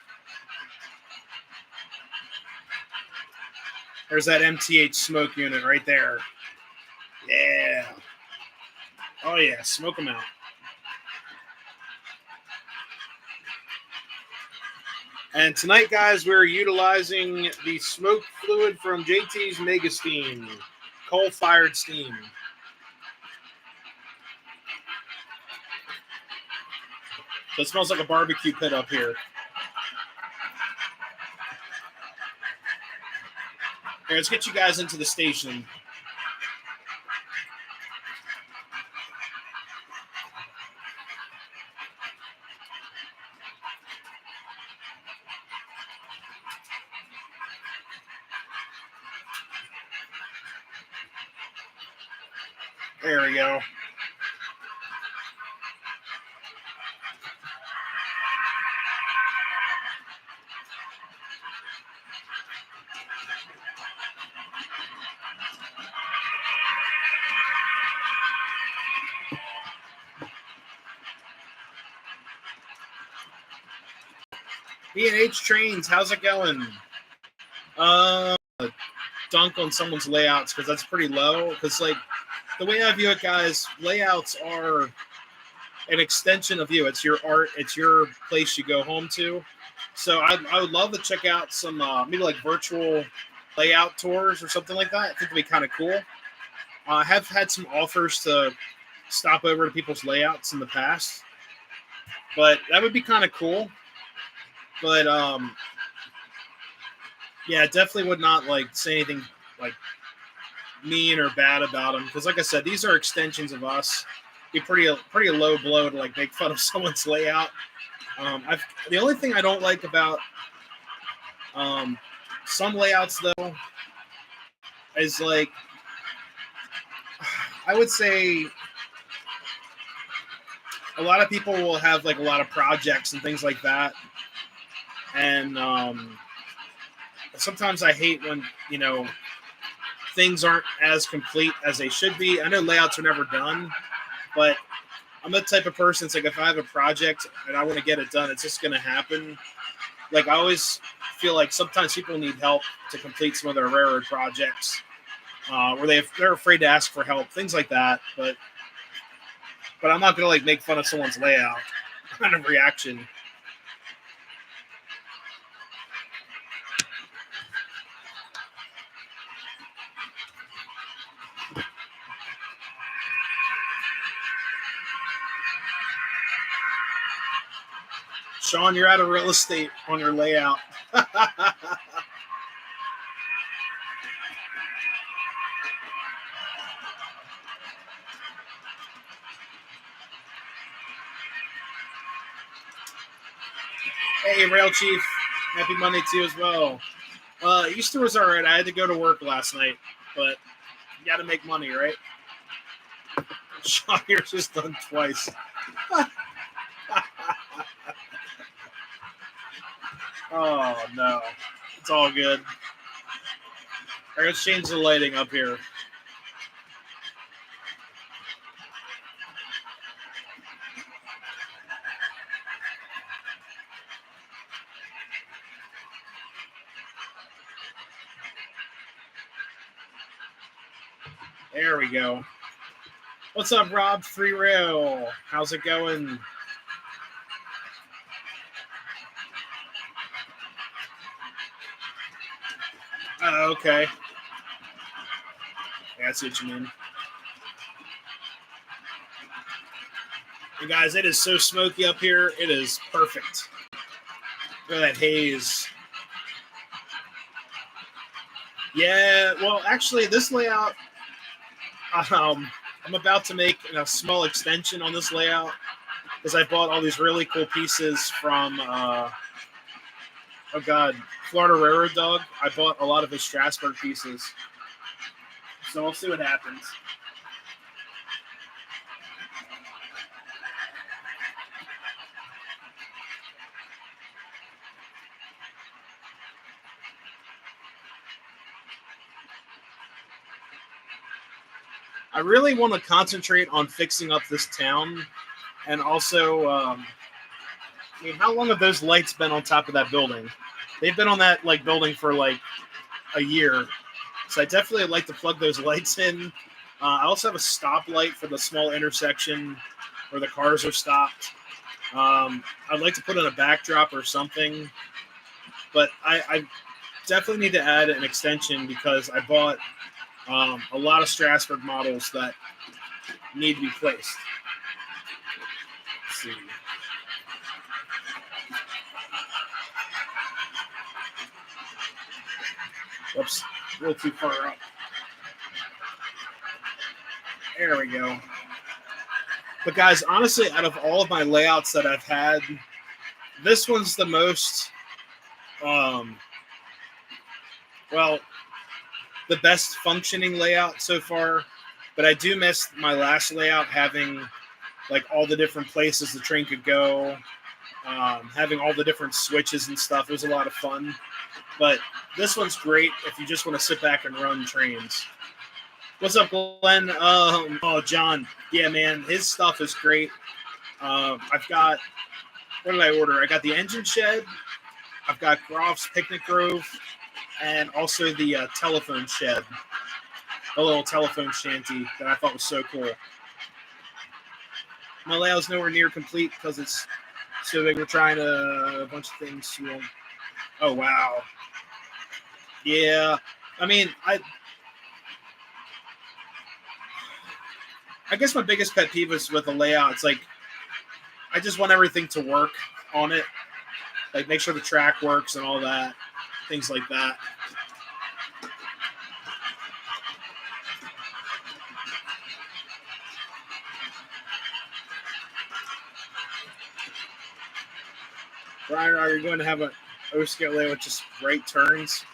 There's that MTH smoke unit right there. Yeah. Oh, yeah. Smoke them out. And tonight, guys, we're utilizing the smoke fluid from JT's Mega Steam, coal-fired steam. So it smells like a barbecue pit up here. Here, let's get you guys into the station. There we go. B&H Trains, how's it going? Dunk on someone's layouts because that's pretty low. Because like the way I view it, guys, layouts are an extension of you. It's your art. It's your place you go home to. So I would love to check out some maybe like virtual layout tours or something like that. I think it'd be kind of cool. I have had some offers to stop over to people's layouts in the past, but that would be kind of cool. But yeah, definitely would not like say anything like mean or bad about them because, like I said, these are extensions of us. Be pretty low blow to like make fun of someone's layout. The only thing I don't like about some layouts though is like I would say a lot of people will have like a lot of projects and things like that, and sometimes I hate when, you know, things aren't as complete as they should be. I know layouts are never done, but I'm the type of person that's like, if I have a project and I want to get it done, it's just going to happen. Like, I always feel like sometimes people need help to complete some of their railroad projects where they're afraid to ask for help, things like that. But I'm not going to like make fun of someone's layout kind of reaction. Sean, you're out of real estate on your layout. Hey, Rail Chief. Happy Monday to you as well. Easter was all right. I had to go to work last night, but you got to make money, right? Sean, you're just done twice. Oh, no. It's all good. All right, let's change the lighting up here. There we go. What's up, Rob? Free Rail. How's it going? Okay. Yeah, I see what you mean. And guys, it is so smoky up here. It is perfect. Look at that haze. Yeah, well, actually, this layout, I'm about to make a small extension on this layout because I bought all these really cool pieces from, Florida Railroad Dog. I bought a lot of his Strasburg pieces. So we'll see what happens. I really want to concentrate on fixing up this town, and also, how long have those lights been on top of that building? They've been on that building for a year, so I definitely like to plug those lights in. I also have a stoplight for the small intersection where the cars are stopped. I'd like to put in a backdrop or something, but I definitely need to add an extension because I bought a lot of Strasburg models that need to be placed. Let's see. Whoops, a little too far up. There we go. But guys, honestly, out of all of my layouts that I've had, this one's the most, the best functioning layout so far. But I do miss my last layout having all the different places the train could go, having all the different switches and stuff. It was a lot of fun. But this one's great if you just want to sit back and run trains. What's up, Glenn? John. Yeah, man, his stuff is great. I've got, what did I order? I got the engine shed. I've got Groff's Picnic Grove, and also the telephone shed, a little telephone shanty that I thought was so cool. My layout's nowhere near complete because it's so big. We're trying a bunch of things. Oh, wow. Yeah. I mean, I guess my biggest pet peeve is with the layout. It's I just want everything to work on it. Make sure the track works and all that. Things like that. Brian, are you going to have an O-scale layout with just right turns?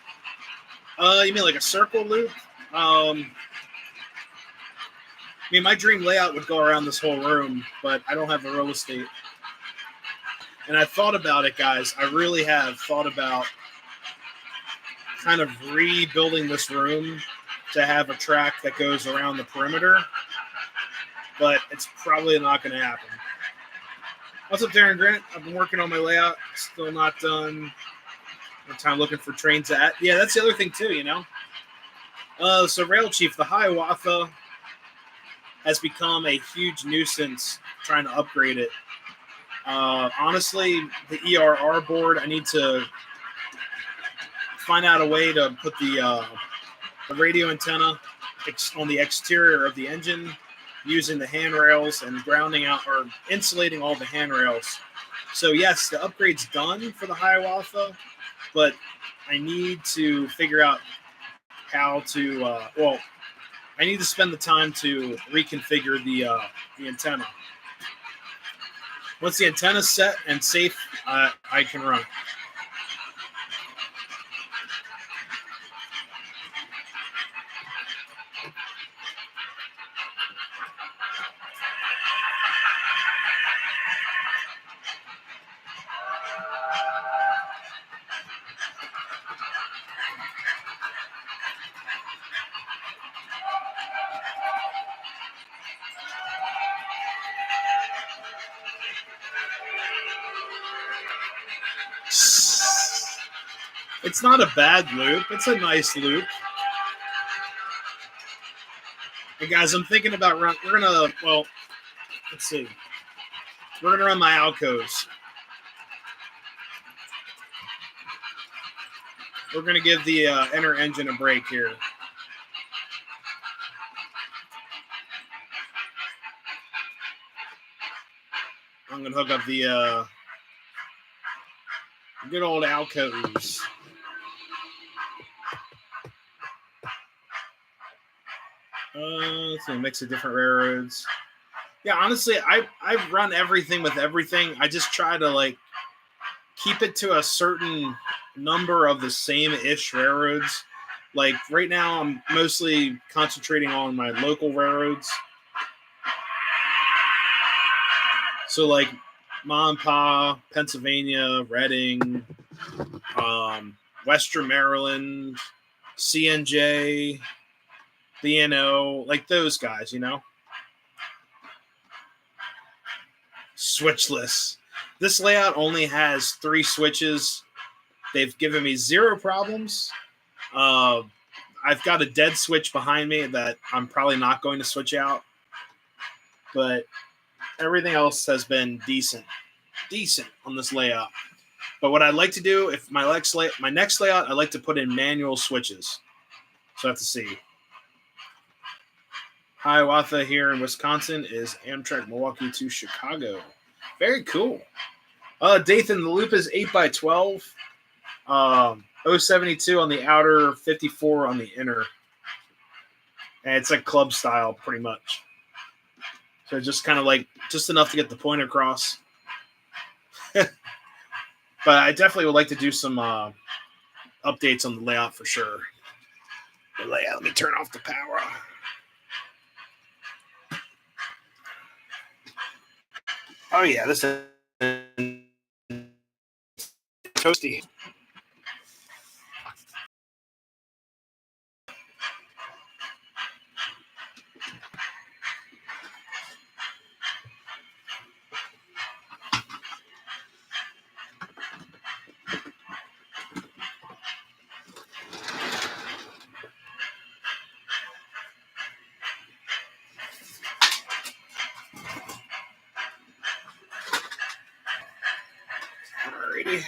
You mean a circle loop? My dream layout would go around this whole room, but I don't have the real estate. And I've thought about it, guys. I really have thought about kind of rebuilding this room to have a track that goes around the perimeter, but it's probably not going to happen. What's up, Darren Grant? I've been working on my layout. Still not done. No time looking for trains at. Yeah, that's the other thing, too, So Rail Chief, the Hiawatha has become a huge nuisance trying to upgrade it. Honestly, the ERR board, I need to find out a way to put the radio antenna on the exterior of the engine using the handrails and grounding out or insulating all the handrails So yes, the upgrade's done for the Hiawatha, but I need to figure out how to. I need to spend the time to reconfigure the antenna. Once the antenna's set and safe, I can run. It's not a bad loop. It's a nice loop. Hey guys, I'm thinking about we're gonna let's see. We're gonna run my Alcos. We're gonna give the inner engine a break here. I'm gonna hook up the good old Alcos. Let's see, a mix of different railroads. Yeah, honestly, I run everything with everything. I just try to keep it to a certain number of the same-ish railroads. Like right now, I'm mostly concentrating on my local railroads. So like Ma and Pa, Pennsylvania, Reading, Western Maryland, CNJ, BNO, like those guys, Switchless. This layout only has 3 switches. They've given me 0 problems. I've got a dead switch behind me that I'm probably not going to switch out. But everything else has been decent on this layout. But what I'd like to do, if my next layout, I'd like to put in manual switches. So I have to see. Hiawatha here in Wisconsin is Amtrak Milwaukee to Chicago. Very cool. Dathan, the loop is 8x12. 072 on the outer, 54 on the inner. And it's like club style, pretty much. So just kind of just enough to get the point across. But I definitely would like to do some updates on the layout for sure. The layout, let me turn off the power. Oh yeah, this is toasty. Alrighty.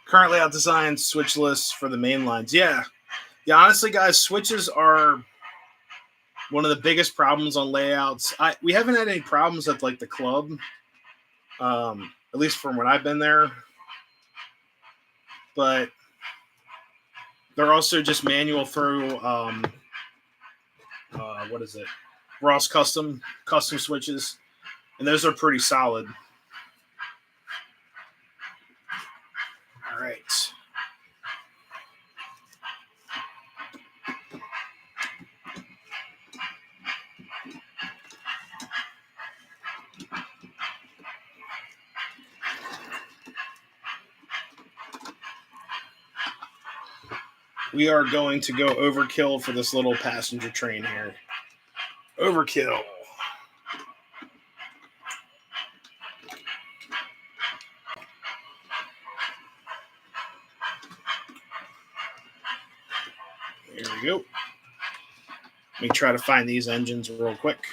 Current layout design, switchless for the main lines. Yeah, honestly, guys, switches are one of the biggest problems on layouts. We haven't had any problems at the club, at least from when I've been there. But they're also just manual through what is it? Ross custom switches, and those are pretty solid. All right. We are going to go overkill for this little passenger train here. Overkill. Here we go. Let me try to find these engines real quick.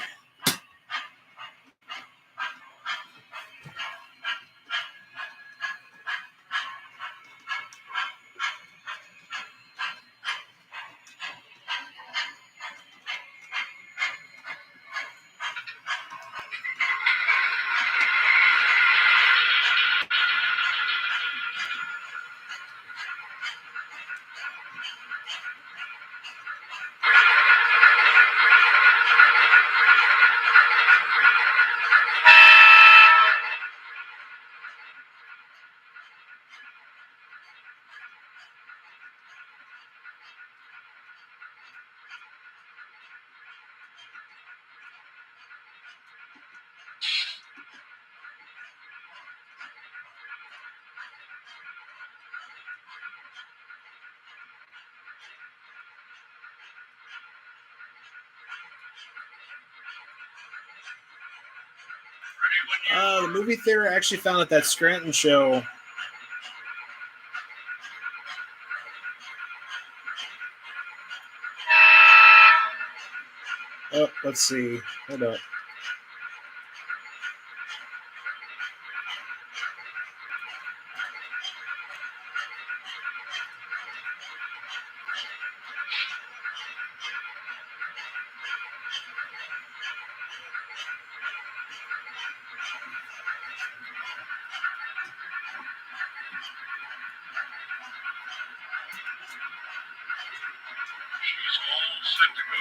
The movie theater I actually found at that Scranton show. Oh, let's see. Hold up. She's all set to go.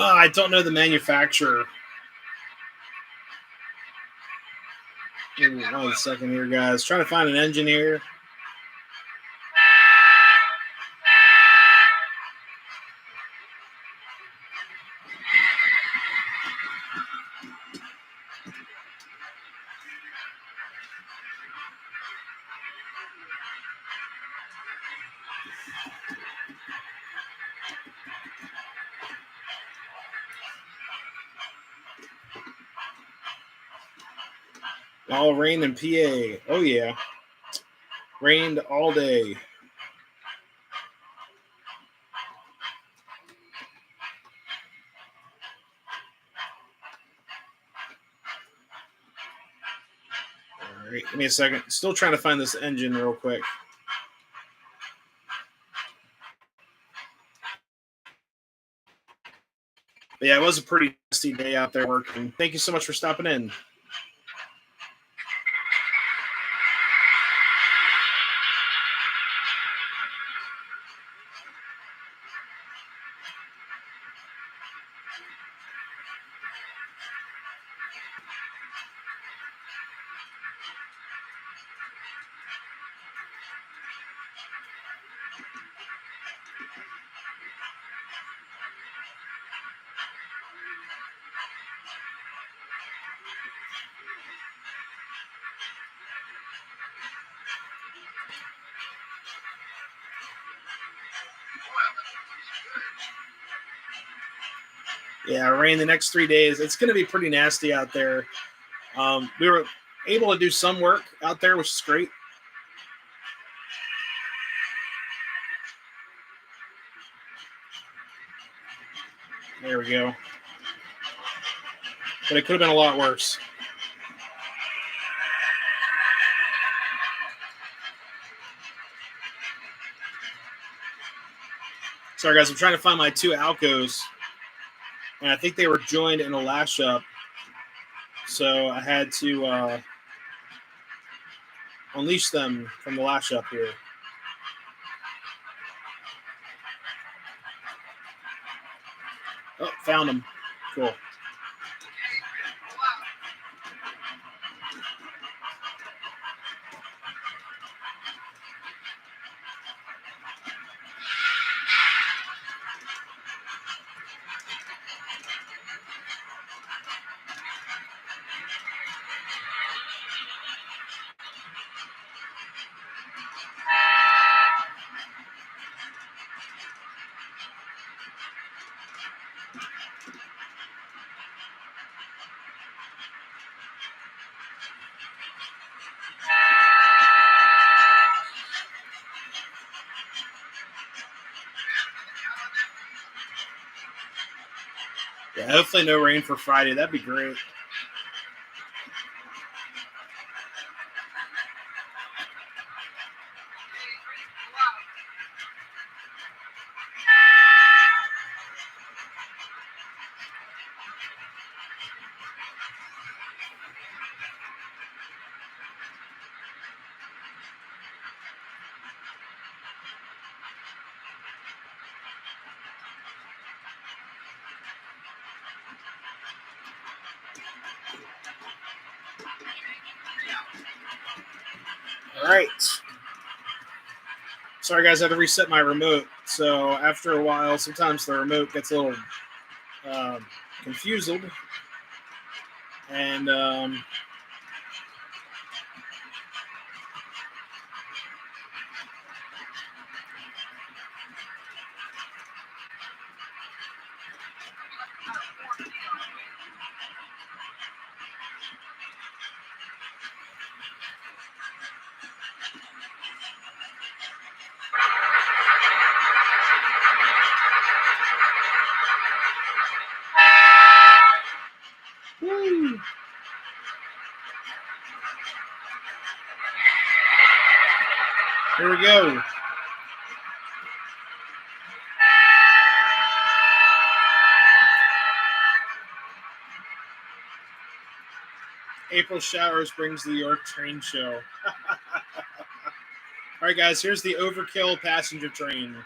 I don't know the manufacturer. Give me 1 second here, guys. Trying to find an engineer. All rain in PA. Oh, yeah. Rained all day. All right, give me a second. Still trying to find this engine real quick. But yeah, it was a pretty nasty day out there working. Thank you so much for stopping in. Yeah, rain the next 3 days. It's going to be pretty nasty out there. We were able to do some work out there, which is great. There we go. But it could have been a lot worse. Sorry, guys. I'm trying to find my 2 Alcos. And I think they were joined in a lash up. So I had to unleash them from the lash up here. Oh, found them. Cool. Yeah, hopefully no rain for Friday. That'd be great. right. Sorry, guys, I had to reset my remote. So after a while, sometimes the remote gets a little confused. And woo. Here we go. April showers brings the York train show. All right, guys, here's the Overkill passenger train.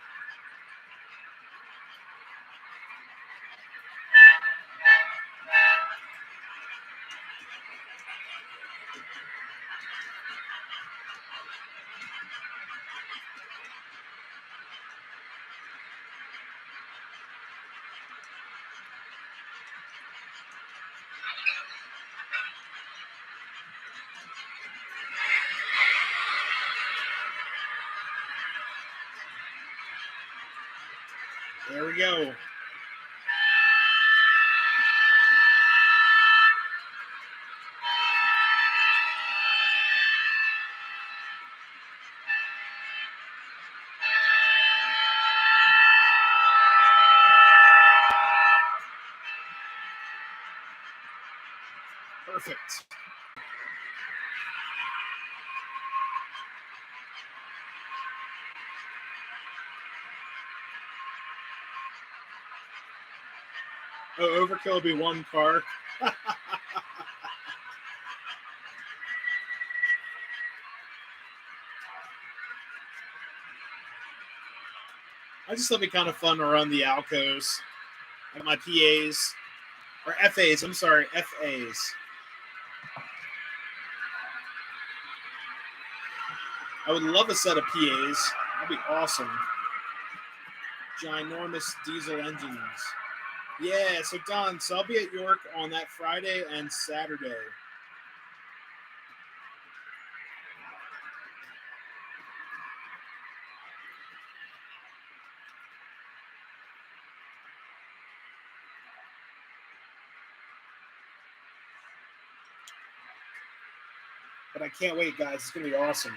There we go. Perfect. Oh, Overkill will be one car. I just thought it'd be kind of fun to run the Alcos and my PAs, or FAs. I'm sorry, FAs. I would love a set of PAs. That'd be awesome. Ginormous diesel engines. Yeah, so Don, so I'll be at York on that Friday and Saturday. But I can't wait, guys. It's going to be awesome.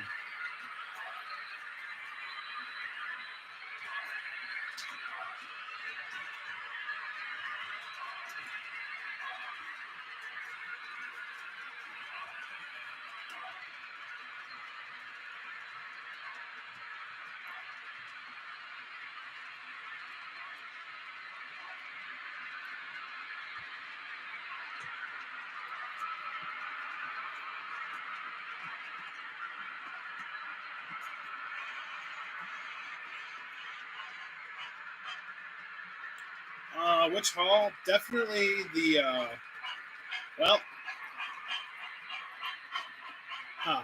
Which hall? Definitely the, well, huh.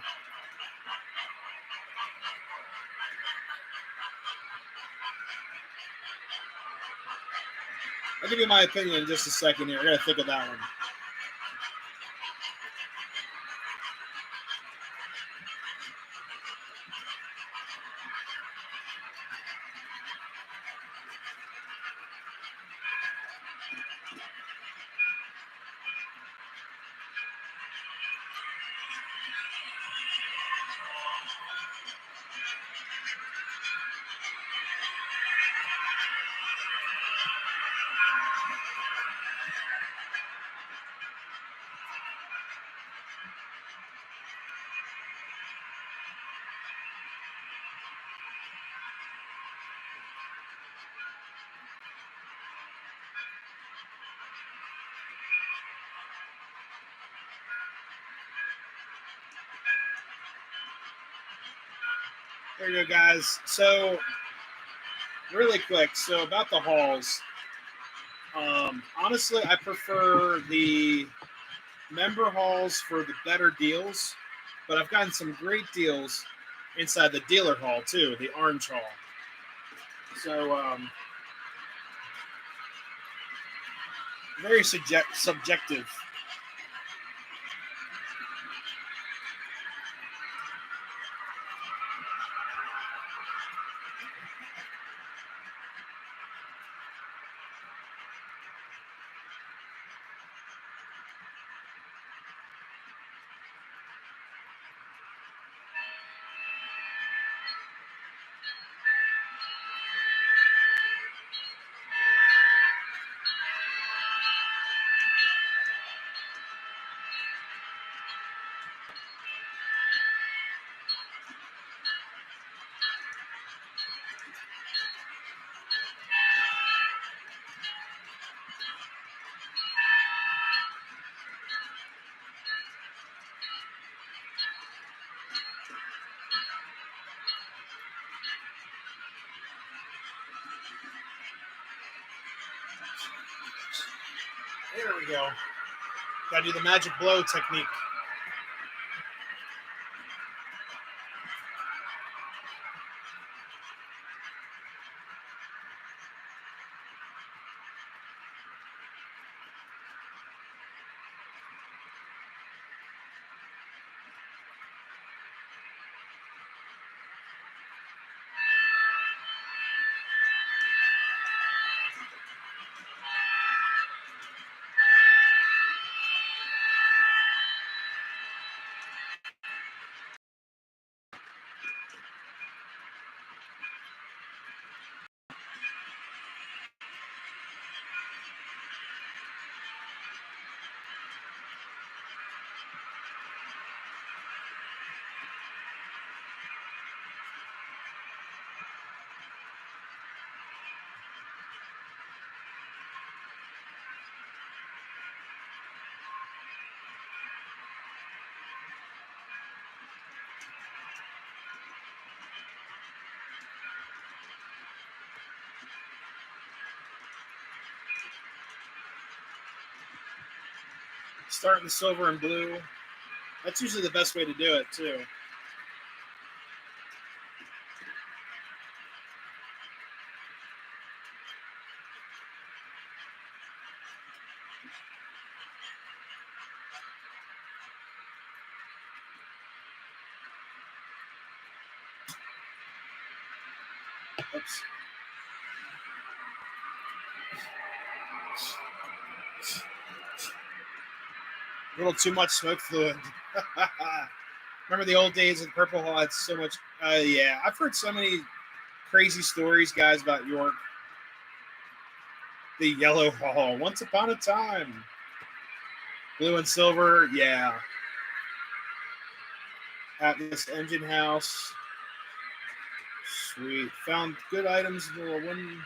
I'll give you my opinion in just a second here. I got to think of that one. There you go, guys. So, really quick. So, about the halls. Honestly, I prefer the member halls for the better deals. But I've gotten some great deals inside the dealer hall too, the orange hall. So very subjective. There we go. Gotta do the magic blow technique. Starting the silver and blue. That's usually the best way to do it too. Oops. A little too much smoke fluid. Remember the old days in Purple Hall had so much. Yeah, I've heard so many crazy stories, guys, about York. The Yellow Hall, once upon a time. Blue and silver, yeah. Atlas Engine House. Sweet. Found good items in the one.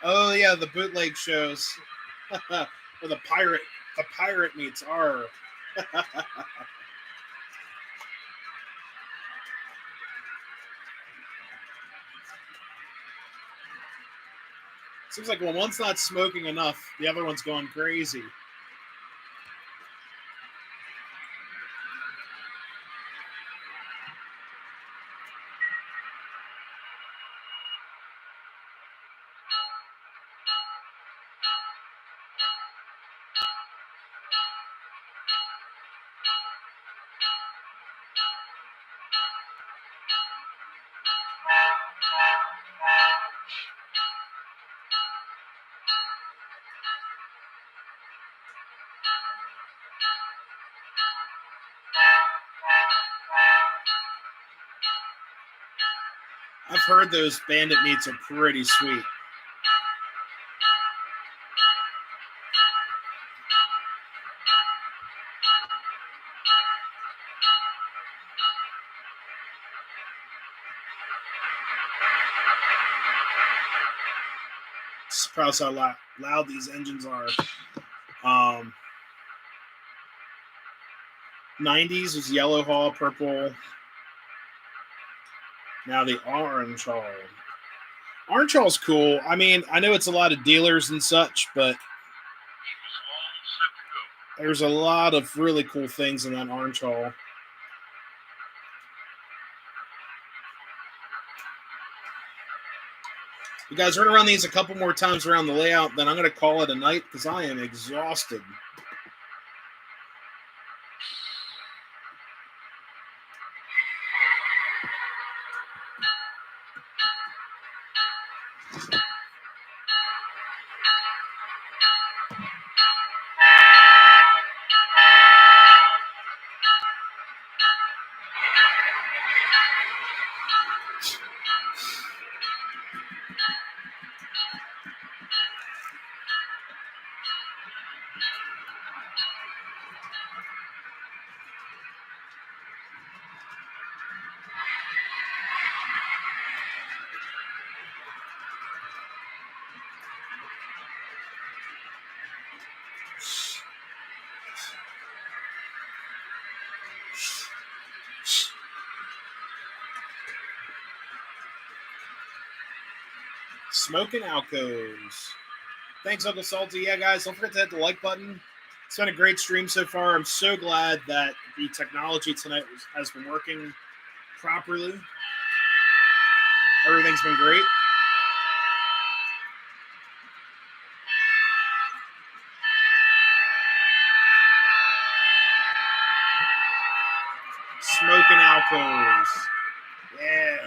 Oh yeah, the bootleg shows. Where the pirate meets R. Seems like when one's not smoking enough, the other one's going crazy. I've heard those bandit meats are pretty sweet. Surprised how loud these engines are. 90s was Yellow Hall, purple. Now the Orange Hall. Orange Hall's cool. I mean, I know it's a lot of dealers and such, but there's a lot of really cool things in that Orange Hall. You guys, we're going to run these a couple more times around the layout, then I'm going to call it a night because I am exhausted. Smoking Alcos. Thanks, Uncle Salty. Yeah, guys, don't forget to hit the like button. It's been a great stream so far. I'm so glad that the technology tonight has been working properly. Everything's been great. Smoking Alcos. Yeah.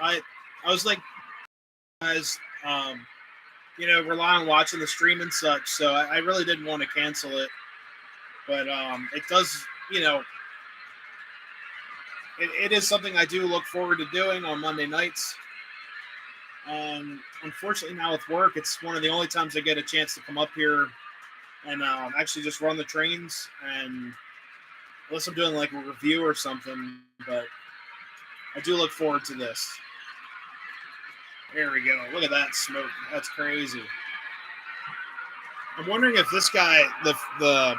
I was like, guys, rely on watching the stream and such. So I really didn't want to cancel it, but it does, it is something I do look forward to doing on Monday nights. Unfortunately, now with work, it's one of the only times I get a chance to come up here and actually just run the trains. And unless I'm doing like a review or something, but I do look forward to this. There we go. Look at that smoke. That's crazy. I'm wondering if this guy, the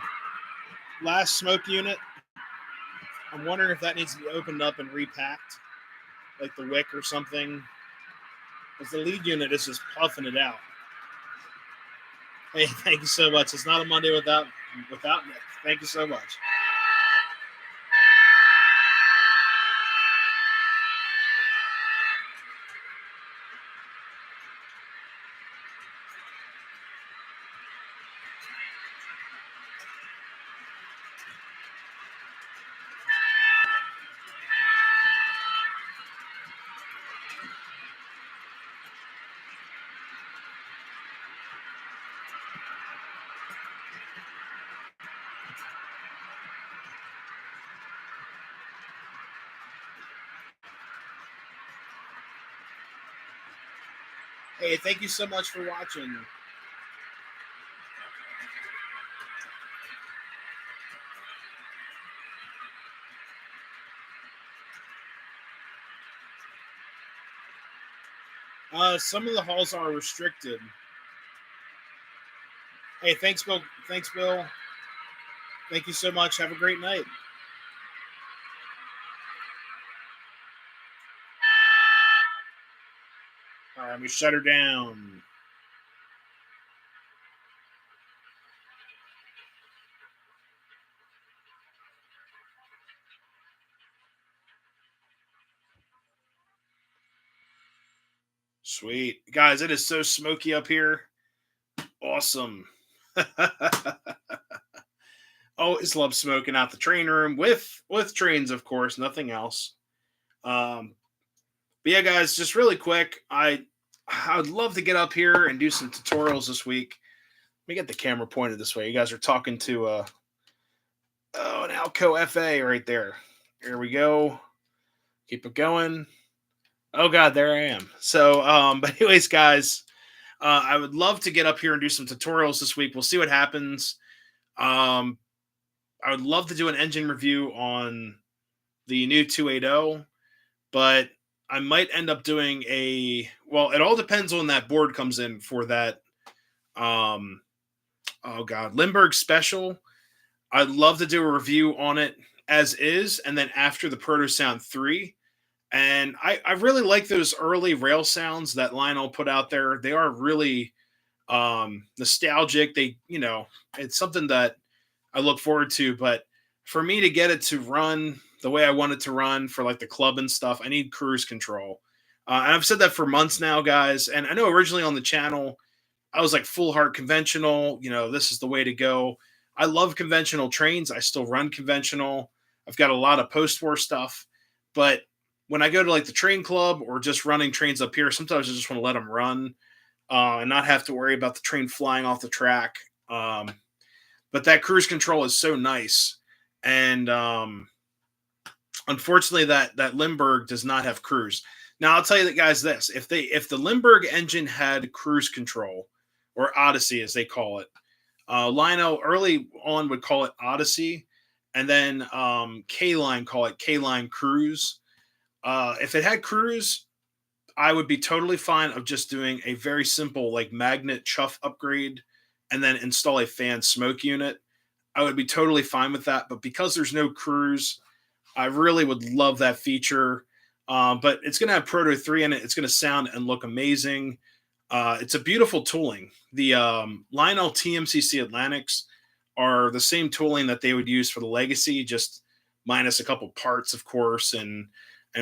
last smoke unit, I'm wondering if that needs to be opened up and repacked, like the wick or something. Because the lead unit is just puffing it out. Hey, thank you so much. It's not a Monday without Nick. Thank you so much. Hey, thank you so much for watching. Some of the halls are restricted. Hey, thanks, Bill. Thanks, Bill. Thank you so much. Have a great night. All right, let me shut her down. Sweet. Guys, it is so smoky up here. Awesome. Always love smoking out the train room with trains, of course, nothing else. But yeah, guys, just really quick, I would love to get up here and do some tutorials this week. Let me get the camera pointed this way. You guys are talking to an Alco FA right there. Here we go. Keep it going. Oh God, there I am. So, but anyways, guys, I would love to get up here and do some tutorials this week. We'll see what happens. I would love to do an engine review on the new 280, but I might end up doing it all depends on that board comes in for that. Limburg Special. I'd love to do a review on it as is, and then after the Protosound 3. And I really like those early rail sounds that Lionel put out there. They are really nostalgic. It's something that I look forward to. But for me to get it to run the way I want it to run for like the club and stuff. I need cruise control. And I've said that for months now, guys. And I know originally on the channel, I was like full heart conventional. This is the way to go. I love conventional trains. I still run conventional. I've got a lot of post-war stuff. But when I go to like the train club or just running trains up here, sometimes I just want to let them run and not have to worry about the train flying off the track. But that cruise control is so nice. And unfortunately, that Limburg does not have cruise. Now, I'll tell you that, guys, this. If the Limburg engine had cruise control, or Odyssey as they call it, Lionel early on would call it Odyssey, and then K-Line call it K-Line Cruise. If it had cruise, I would be totally fine of just doing a very simple like magnet chuff upgrade and then install a fan smoke unit. I would be totally fine with that. But because there's no cruise, I really would love that feature. But it's going to have Proto 3 in it. It's going to sound and look amazing. It's a beautiful tooling. The Lionel TMCC Atlantics are the same tooling that they would use for the Legacy, just minus a couple parts, of course, and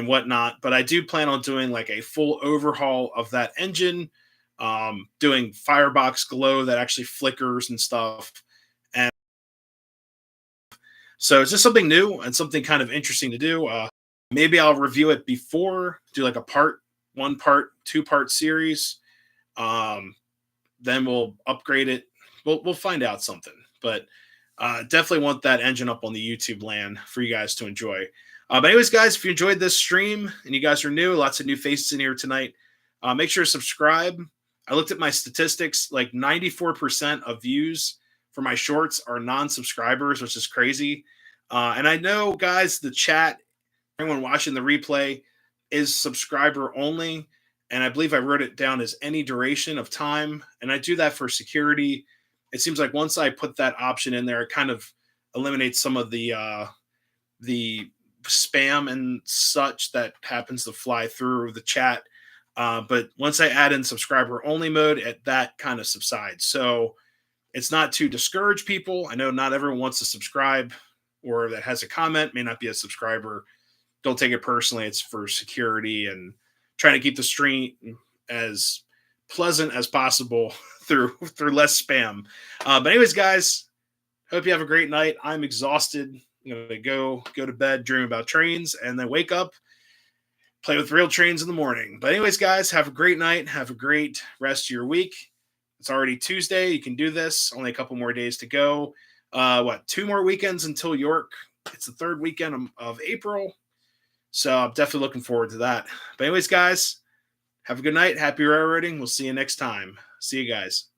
whatnot. But I do plan on doing like a full overhaul of that engine, doing firebox glow that actually flickers and stuff. And so it's just something new and something kind of interesting to do. Maybe I'll review it before, do like a one part, 2-part series. Then we'll upgrade it. We'll find out something, but definitely want that engine up on the YouTube land for you guys to enjoy. But anyways, guys, if you enjoyed this stream and you guys are new, lots of new faces in here tonight, make sure to subscribe. I looked at my statistics, like 94% of views for my shorts are non-subscribers, which is crazy. And I know, guys, the chat, everyone watching the replay is subscriber only. And I believe I wrote it down as any duration of time. And I do that for security. It seems like once I put that option in there, it kind of eliminates some of the spam and such that happens to fly through the chat. But once I add in subscriber only mode, that kind of subsides. So it's not to discourage people. I know not everyone wants to subscribe or that has a comment may not be a subscriber. Don't take it personally. It's for security and trying to keep the stream as pleasant as possible through less spam. But anyways, guys, hope you have a great night. I'm exhausted. I'm going to go to bed, dream about trains, and then wake up, play with real trains in the morning. But anyways, guys, have a great night. Have a great rest of your week. It's already Tuesday. You can do this. Only a couple more days to go. 2 more weekends until York. It's the 3rd weekend of April. So I'm definitely looking forward to that. But anyways, guys, have a good night. Happy railroading. We'll see you next time. See you guys.